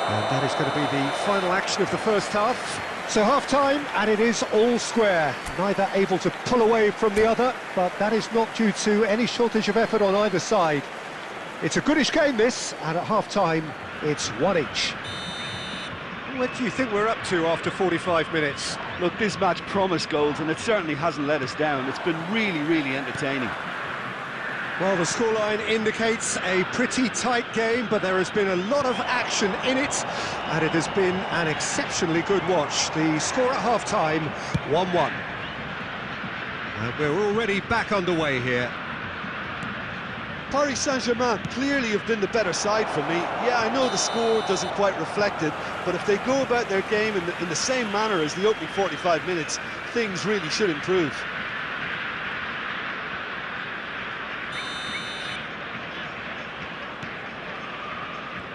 Speaker 1: And that is going to be the final action of the first half. So half-time, and it is all square. Neither able to pull away from the other, but that is not due to any shortage of effort on either side. It's a goodish game, this, and at half-time, it's one each. What do you think we're up to after 45 minutes?
Speaker 2: Look, this match promised goals, and it certainly hasn't let us down. It's been really, really entertaining.
Speaker 1: Well, the scoreline indicates a pretty tight game, but there has been a lot of action in it, and it has been an exceptionally good watch. The score at half-time, 1-1. And we're already back underway here.
Speaker 2: Paris Saint-Germain clearly have been the better side for me. Yeah, I know the score doesn't quite reflect it, but if they go about their game in the same manner as the opening 45 minutes, things really should improve.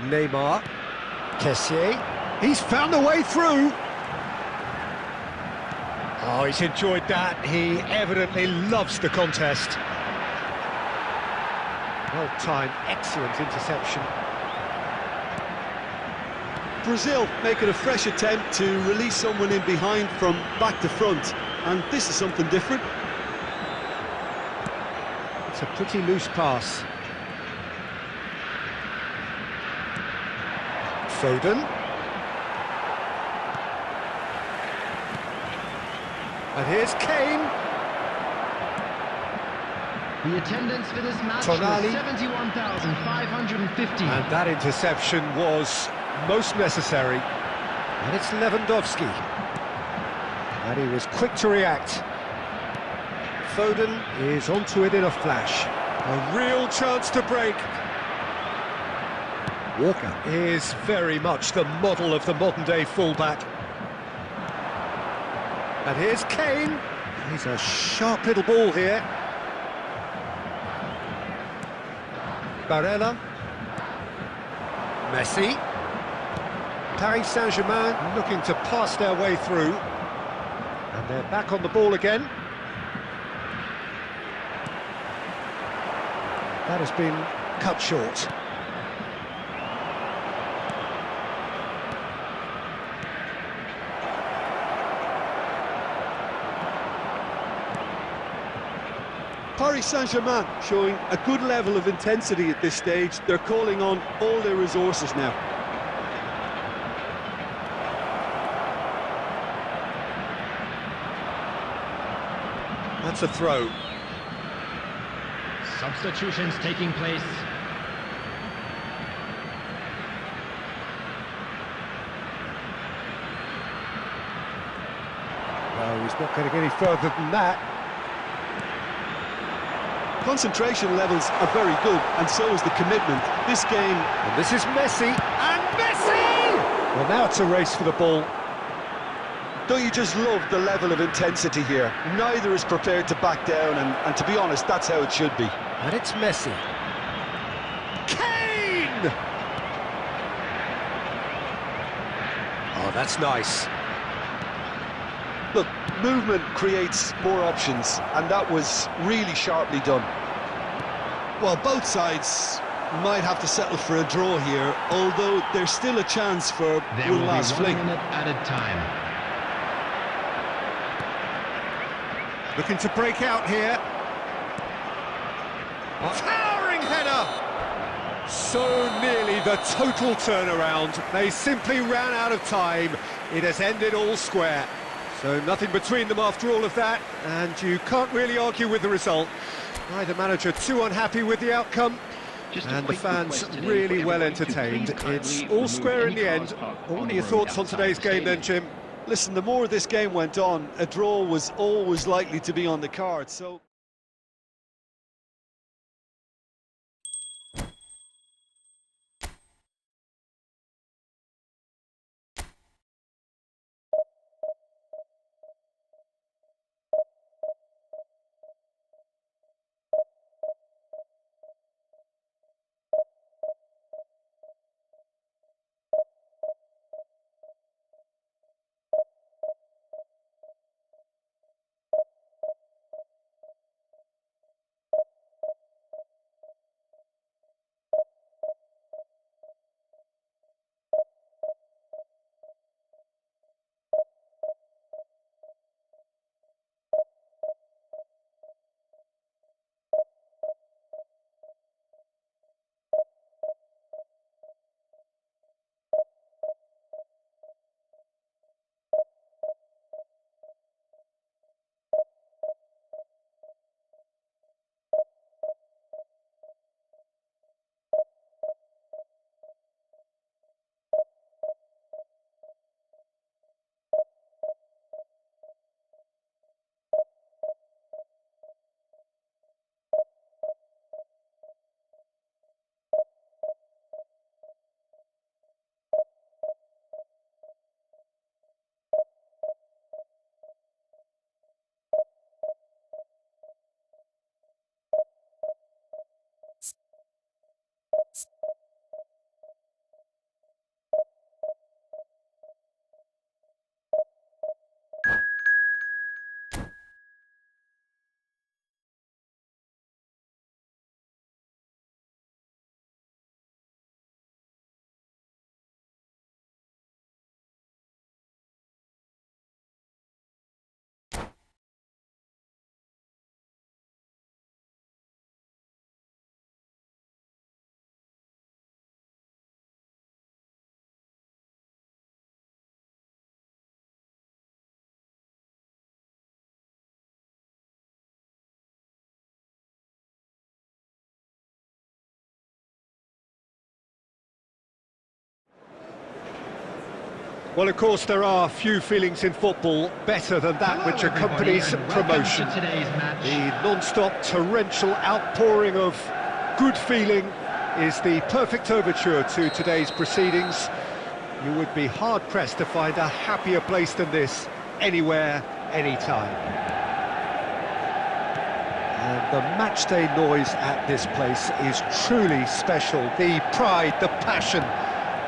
Speaker 1: Neymar. Kessié. He's found a way through. Oh, he's enjoyed that. He evidently loves the contest. Well-timed, excellent interception.
Speaker 2: Brazil making a fresh attempt to release someone in behind from back to front, and this is something different.
Speaker 1: It's a pretty loose pass. Foden. And here's Kane.
Speaker 3: The attendance for this match
Speaker 1: Tonali.
Speaker 3: was 71,550.
Speaker 1: And that interception was most necessary. And it's Lewandowski. And he was quick to react. Foden is onto it in a flash. A real chance to break. Walker is very much the model of the modern-day fullback. And here's Kane. He's a sharp little ball here. Barella. Messi. Paris Saint-Germain looking to pass their way through. And they're back on the ball again. That has been cut short.
Speaker 2: Paris Saint-Germain showing a good level of intensity at this stage. They're calling on all their resources now.
Speaker 1: That's a throw.
Speaker 3: Substitutions taking place.
Speaker 1: he's not getting any further than that.
Speaker 2: Concentration levels are very good, and so is the commitment. This game...
Speaker 1: And this is Messi, and Messi! Well, now it's a race for the ball.
Speaker 2: Don't you just love the level of intensity here? Neither is prepared to back down, and to be honest, that's how it should be.
Speaker 1: And it's Messi. Kane! Oh, that's nice.
Speaker 2: Look, movement creates more options, and that was really sharply done. Well, both sides might have to settle for a draw here, although there's still a chance for one last fling.
Speaker 3: There will be 1 minute at a time.
Speaker 1: Looking to break out here. Towering header! So nearly the total turnaround. They simply ran out of time. It has ended all square. So nothing between them after all of that, and you can't really argue with the result. Neither manager too unhappy with the outcome, and the fans really well entertained. It's all square in the end. Well, what are your thoughts on today's game then, Jim?
Speaker 2: Listen, the more this game went on, a draw was always likely to be on the card, so...
Speaker 1: Well, of course, there are few feelings in football better than that which accompanies promotion. The non-stop torrential outpouring of good feeling is the perfect overture to today's proceedings. You would be hard-pressed to find a happier place than this, anywhere, anytime. And the matchday noise at this place is truly special. The pride, the passion,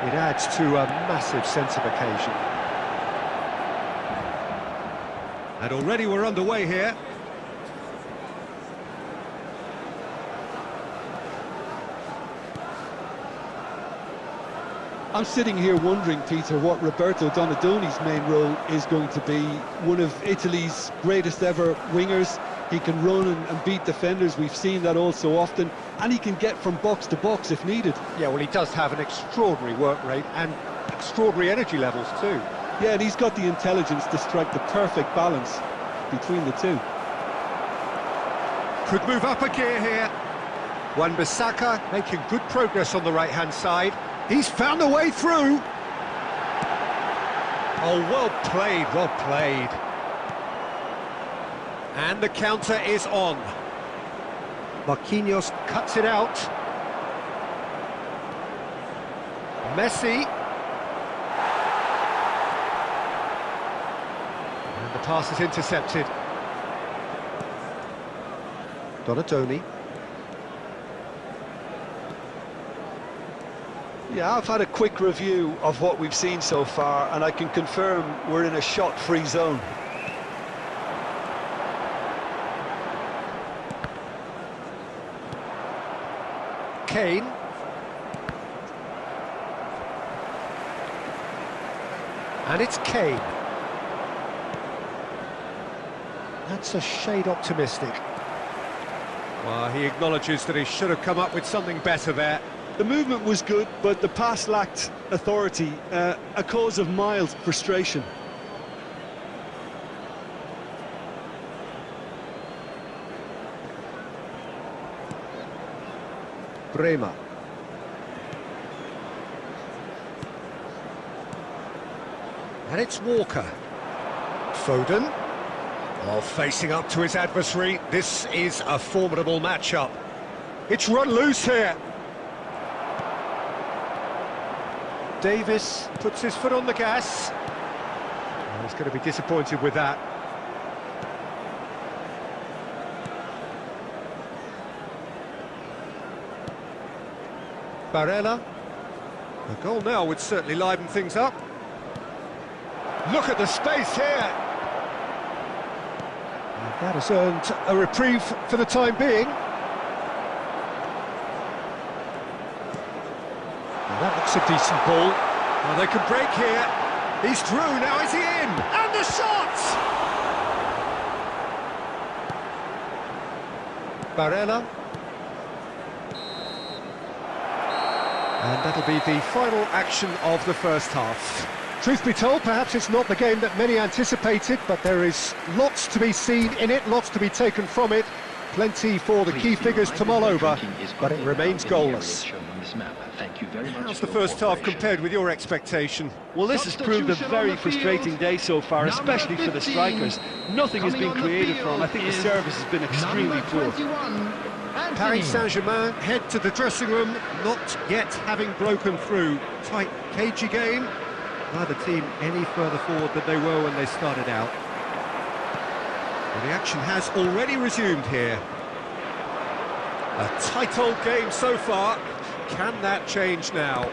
Speaker 1: it adds to a massive sense of occasion. And already we're underway here.
Speaker 4: I'm sitting here wondering, Peter, what Roberto Donadoni's main role is going to be. One of Italy's greatest ever wingers. He can run and beat defenders. We've seen that all so often. And he can get from box to box if needed.
Speaker 1: Yeah, well, he does have an extraordinary work rate and extraordinary energy levels too.
Speaker 4: Yeah, and he's got the intelligence to strike the perfect balance between the two.
Speaker 1: Could move up a gear here. Wan-Bissaka making good progress on the right-hand side. He's found a way through. Oh, well played, well played. And the counter is on. Marquinhos cuts it out. Messi. And the pass is intercepted. Donadoni.
Speaker 2: Yeah, I've had a quick review of what we've seen so far, and I can confirm we're in a shot-free zone.
Speaker 1: Kane. And it's Kane. That's a shade optimistic. Well, he acknowledges that he should have come up with something better there.
Speaker 4: The movement was good, but the pass lacked authority, a cause of mild frustration.
Speaker 1: Bremer. And it's Walker. Foden. Oh, facing up to his adversary. This is a formidable matchup. It's run loose here. Davis puts his foot on the gas. Oh, he's going to be disappointed with that. Barella. A goal now would certainly liven things up. Look at the space here. And that has earned a reprieve for the time being. Now that looks a decent ball. Well, they can break here. He's through, now is he in? And the shot! Barella. And that'll be the final action of the first half. Truth be told, perhaps it's not the game that many anticipated, but there is lots to be seen in it, lots to be taken from it. Plenty for the key figures to mull over, but it remains goalless. How's the first half compared with your expectation?
Speaker 4: Well, this has proved a very frustrating day so far, especially for the strikers. Nothing has been created for them. I think the service has been extremely poor.
Speaker 1: Paris Saint-Germain head to the dressing room, not yet having broken through. Tight, cagey game. Neither team any further forward than they were when they started out. Well, the action has already resumed here. A tight old game so far. Can that change now?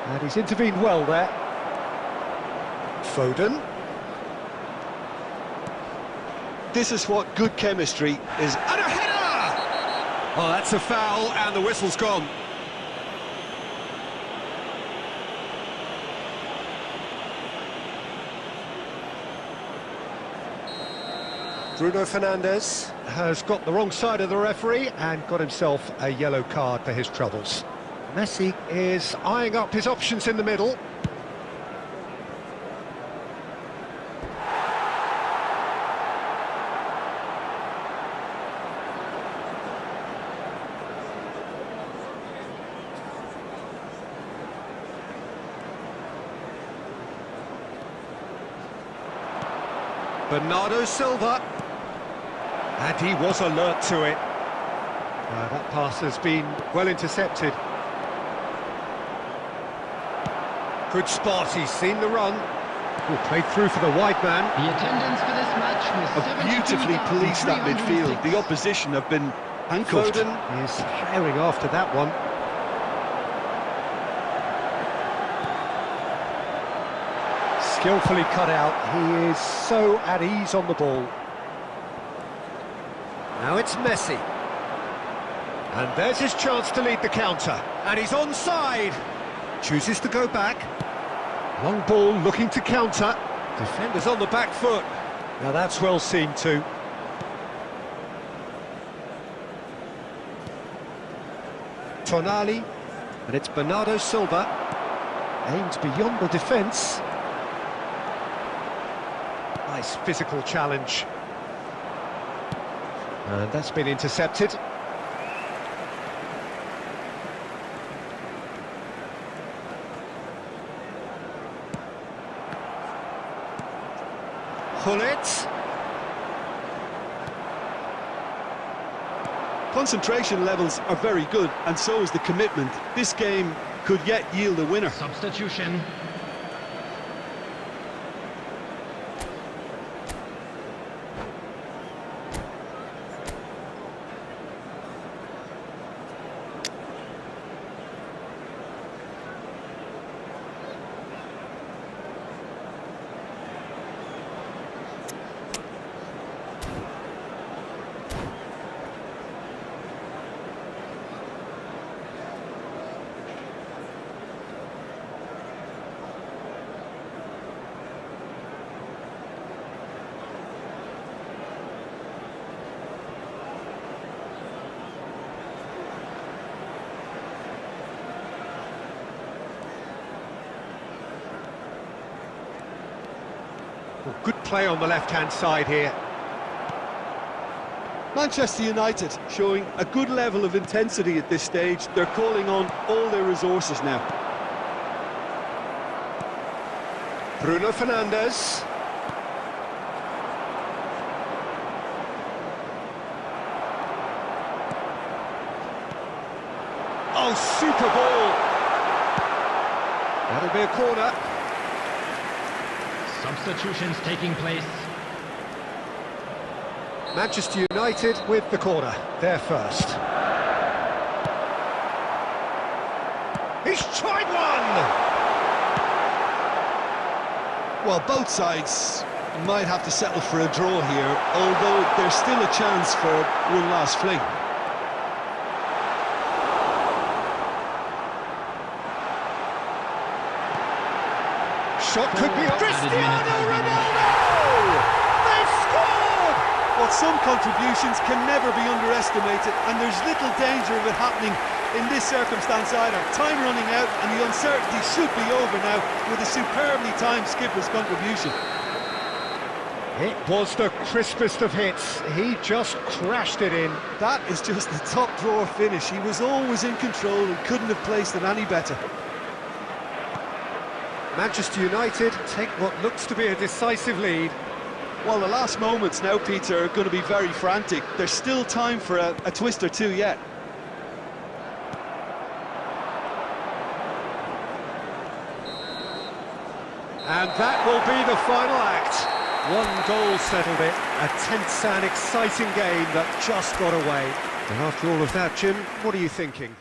Speaker 1: And he's intervened well there. Foden.
Speaker 2: This is what good chemistry is.
Speaker 1: And a header! Oh, that's a foul, and the whistle's gone. Bruno Fernandes has got the wrong side of the referee and got himself a yellow card for his troubles. Messi is eyeing up his options in the middle. Bernardo Silva. And he was alert to it. That pass has been well intercepted. Good spot, he's seen the run. Played through for the wide man.
Speaker 3: The attendance for this match was
Speaker 4: Beautifully policed that midfield. The opposition have been handcuffed.
Speaker 1: Foden is firing after that one. Skillfully cut out. He is so at ease on the ball. Now it's Messi. And there's his chance to lead the counter. And he's onside. Chooses to go back. Long ball looking to counter. Defenders on the back foot. Now that's well seen too. Tonali. And it's Bernardo Silva. Aimed beyond the defence. Nice physical challenge. And that's been intercepted. pull it.
Speaker 2: Concentration levels are very good, and so is the commitment. This game could yet yield a winner.
Speaker 3: Substitution.
Speaker 1: Well, good play on the left-hand side here.
Speaker 2: Manchester United showing a good level of intensity at this stage. They're calling on all their resources now.
Speaker 1: Bruno Fernandes. Oh, super ball. That'll be a corner.
Speaker 3: Substitutions taking place.
Speaker 1: Manchester United with the corner. They're first. He's tried one!
Speaker 2: Well, both sides might have to settle for a draw here, although there's still a chance for one last fling.
Speaker 1: Shot could be Cristiano Ronaldo! They've scored!
Speaker 2: Well, some contributions can never be underestimated, and there's little danger of it happening in this circumstance either. Time running out, and the uncertainty should be over now with a superbly timed skipper's contribution.
Speaker 1: It was the crispest of hits. He just crashed it in.
Speaker 2: That is just the top drawer finish. He was always in control and couldn't have placed it any better.
Speaker 1: Manchester United take what looks to be a decisive lead.
Speaker 2: Well, the last moments now, Peter, are going to be very frantic. There's still time for a twist or two yet.
Speaker 1: And that will be the final act. One goal settled it. A tense and exciting game that just got away. And after all of that, Jim, what are you thinking?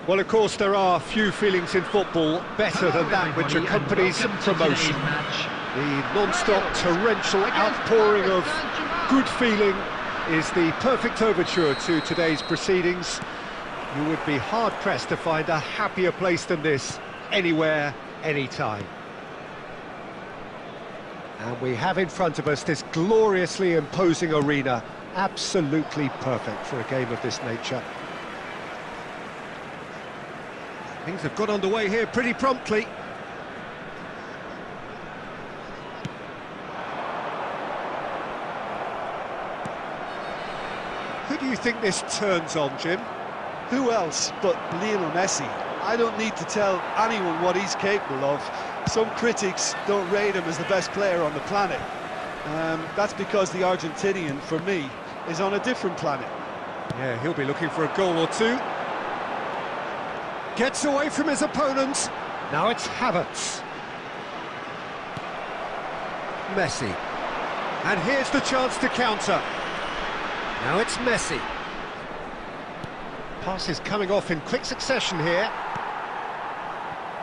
Speaker 1: Well, of course, there are few feelings in football better than that which accompanies promotion. The non-stop torrential outpouring of good feeling is the perfect overture to today's proceedings. You would be hard-pressed to find a happier place than this, anywhere, anytime. And we have in front of us this gloriously imposing arena, absolutely perfect for a game of this nature. Things have got underway here pretty promptly. Who do you think this turns on, Jim?
Speaker 4: Who else but Lionel Messi? I don't need to tell anyone what he's capable of. Some critics don't rate him as the best player on the planet. That's because the Argentinian, for me, is on a different planet.
Speaker 1: Yeah, he'll be looking for a goal or two. Gets away from his opponent. Now it's Havertz. Messi. And here's the chance to counter. Now it's Messi. Passes coming off in quick succession here.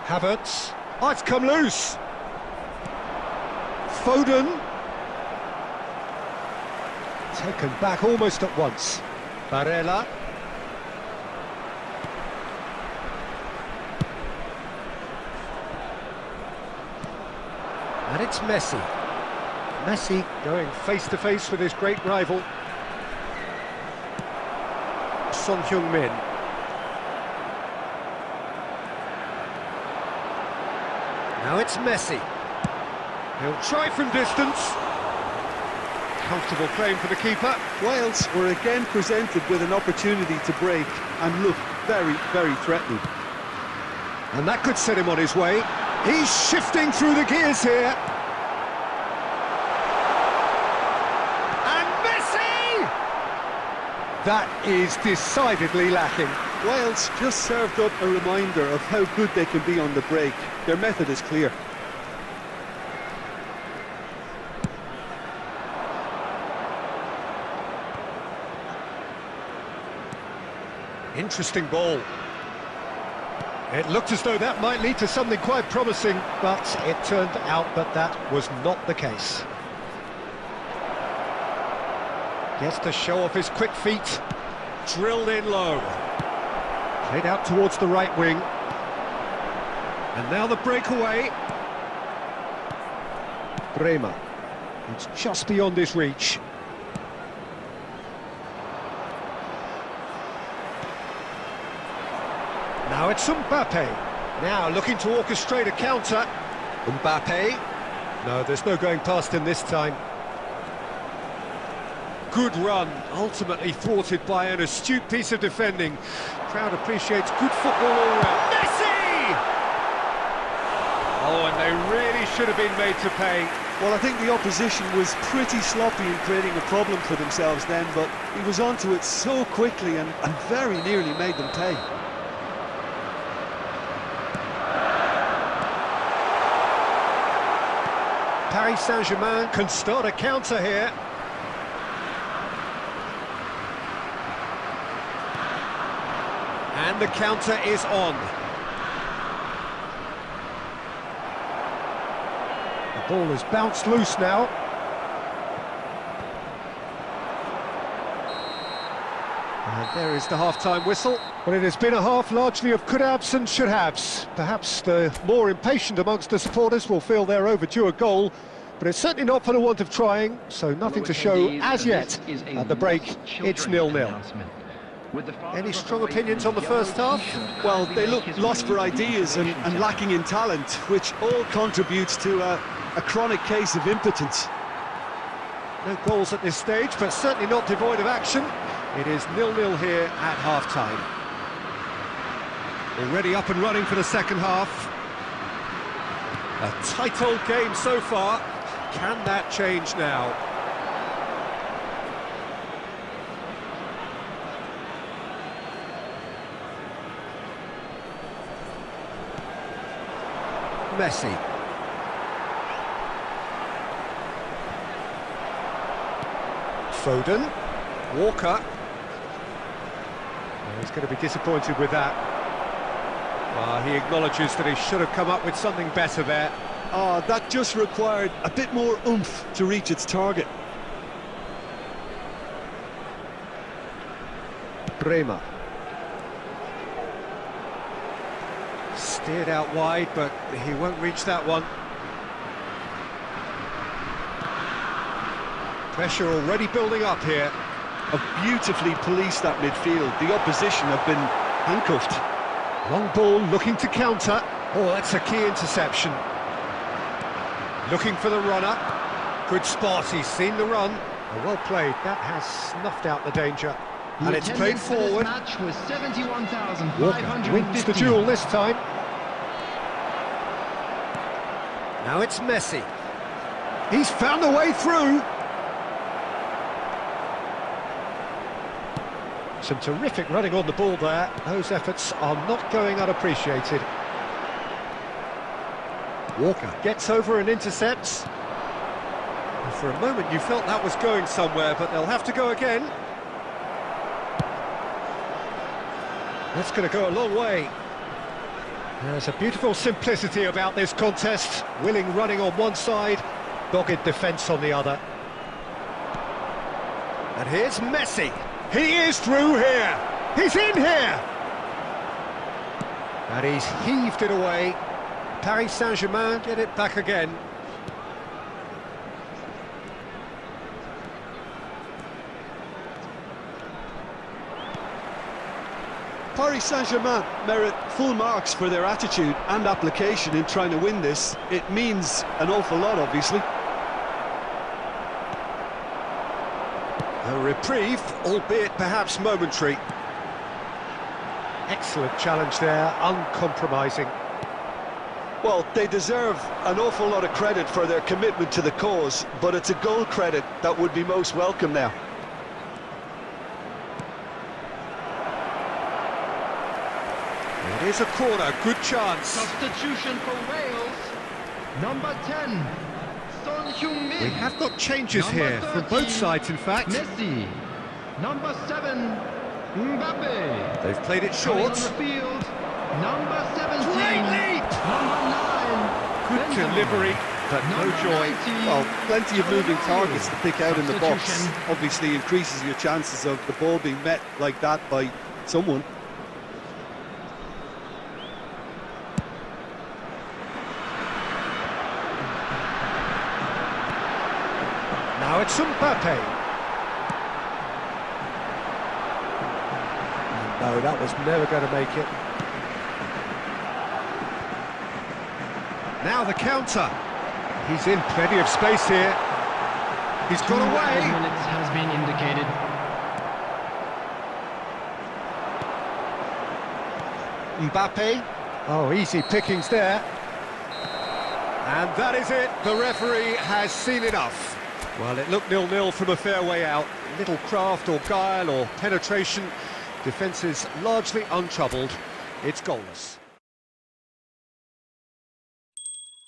Speaker 1: Havertz. Oh, it's come loose. Foden. Taken back almost at once. Barella. And it's Messi. Messi going face-to-face with his great rival. Son Heung-min. Now it's Messi. He'll try from distance. Comfortable claim for the keeper.
Speaker 4: Wales were again presented with an opportunity to break and look very, very threatening.
Speaker 1: And that could set him on his way. He's shifting through the gears here. And Messi! That is decidedly lacking.
Speaker 4: Wales just served up a reminder of how good they can be on the break. Their method is clear.
Speaker 1: Interesting ball. It looked as though that might lead to something quite promising, but it turned out that was not the case. Gets to show off his quick feet. Drilled in low. Played out towards the right wing. And now the breakaway. Bremer. It's just beyond his reach. Now it's Mbappe. Now looking to orchestrate a counter. Mbappe. No, there's no going past him this time. Good run, ultimately thwarted by an astute piece of defending. Crowd appreciates good football all round. Messi! Oh, and they really should have been made to pay.
Speaker 4: Well, I think the opposition was pretty sloppy in creating a problem for themselves then, but he was onto it so quickly and very nearly made them pay.
Speaker 1: Paris Saint-Germain can start a counter here. And the counter is on. The ball has bounced loose now. And there is the half-time whistle. Well, it has been a half largely of could-haves and should-haves. Perhaps the more impatient amongst the supporters will feel they're overdue a goal, but it's certainly not for the want of trying, so nothing to show as yet. At the break, it's 0-0. Any strong opinions on the first half?
Speaker 4: Well, they look lost for ideas and lacking in talent, which all contributes to a chronic case of impotence.
Speaker 1: No goals at this stage, but certainly not devoid of action. It is 0-0 here at half-time. Already up and running for the second half. A tight old game so far. Can that change now? Messi. Foden. Walker. He's going to be disappointed with that. He acknowledges that he should have come up with something better there.
Speaker 2: Oh, that just required a bit more oomph to reach its target.
Speaker 1: Bremer. Steered out wide, but he won't reach that one. Pressure already building up here.
Speaker 2: Have beautifully policed that midfield. The opposition have been handcuffed.
Speaker 1: Long ball looking to counter. Oh, that's a key interception. Looking for the runner. Good spot, he's seen the run. Oh, well played, that has snuffed out the danger. And it's played forward.
Speaker 3: Match was 71,550.
Speaker 1: Walker wins the duel this time. Now it's Messi. He's found a way through. Some terrific running on the ball there. Those efforts are not going unappreciated. Walker gets over and intercepts. And for a moment you felt that was going somewhere, but they'll have to go again. That's going to go a long way. There's a beautiful simplicity about this contest. Willing running on one side, dogged defence on the other. And here's Messi. He is through here. He's in here. And he's heaved it away. Paris Saint-Germain get it back again.
Speaker 2: Paris Saint-Germain merit full marks for their attitude and application in trying to win this. It means an awful lot, obviously.
Speaker 1: A reprieve, albeit perhaps momentary. Excellent challenge there, uncompromising.
Speaker 2: Well, they deserve an awful lot of credit for their commitment to the cause, but it's a goal credit that would be most welcome now.
Speaker 1: It is a corner, good chance.
Speaker 3: Substitution for Wales. Number 10, Son Heung-min.
Speaker 1: We have got changes
Speaker 3: Number
Speaker 1: here from
Speaker 3: 13,
Speaker 1: both sides, in fact.
Speaker 3: Messi. Number 7, Mbappe.
Speaker 1: They've played it
Speaker 3: Coming on
Speaker 1: short.
Speaker 3: the field, number 17.
Speaker 1: Great leap!
Speaker 3: Number 9.
Speaker 1: Good
Speaker 3: Benzema.
Speaker 1: delivery, but no
Speaker 3: Number
Speaker 1: joy.
Speaker 3: 19,
Speaker 2: Well, plenty of moving targets to pick out in the box.
Speaker 3: Substitution.
Speaker 2: Obviously increases your chances of the ball being met like that by someone.
Speaker 1: Now it's Mbappe. No, that was never going to make it. Now the counter. He's in plenty of space here. He's got
Speaker 3: 2
Speaker 1: away.
Speaker 3: minutes has been indicated.
Speaker 1: Mbappe. Oh, easy pickings there. And that is it. The referee has seen enough. Well, it looked 0-0 from a fair way out. Little craft or guile or penetration. Defence is largely untroubled. It's goalless.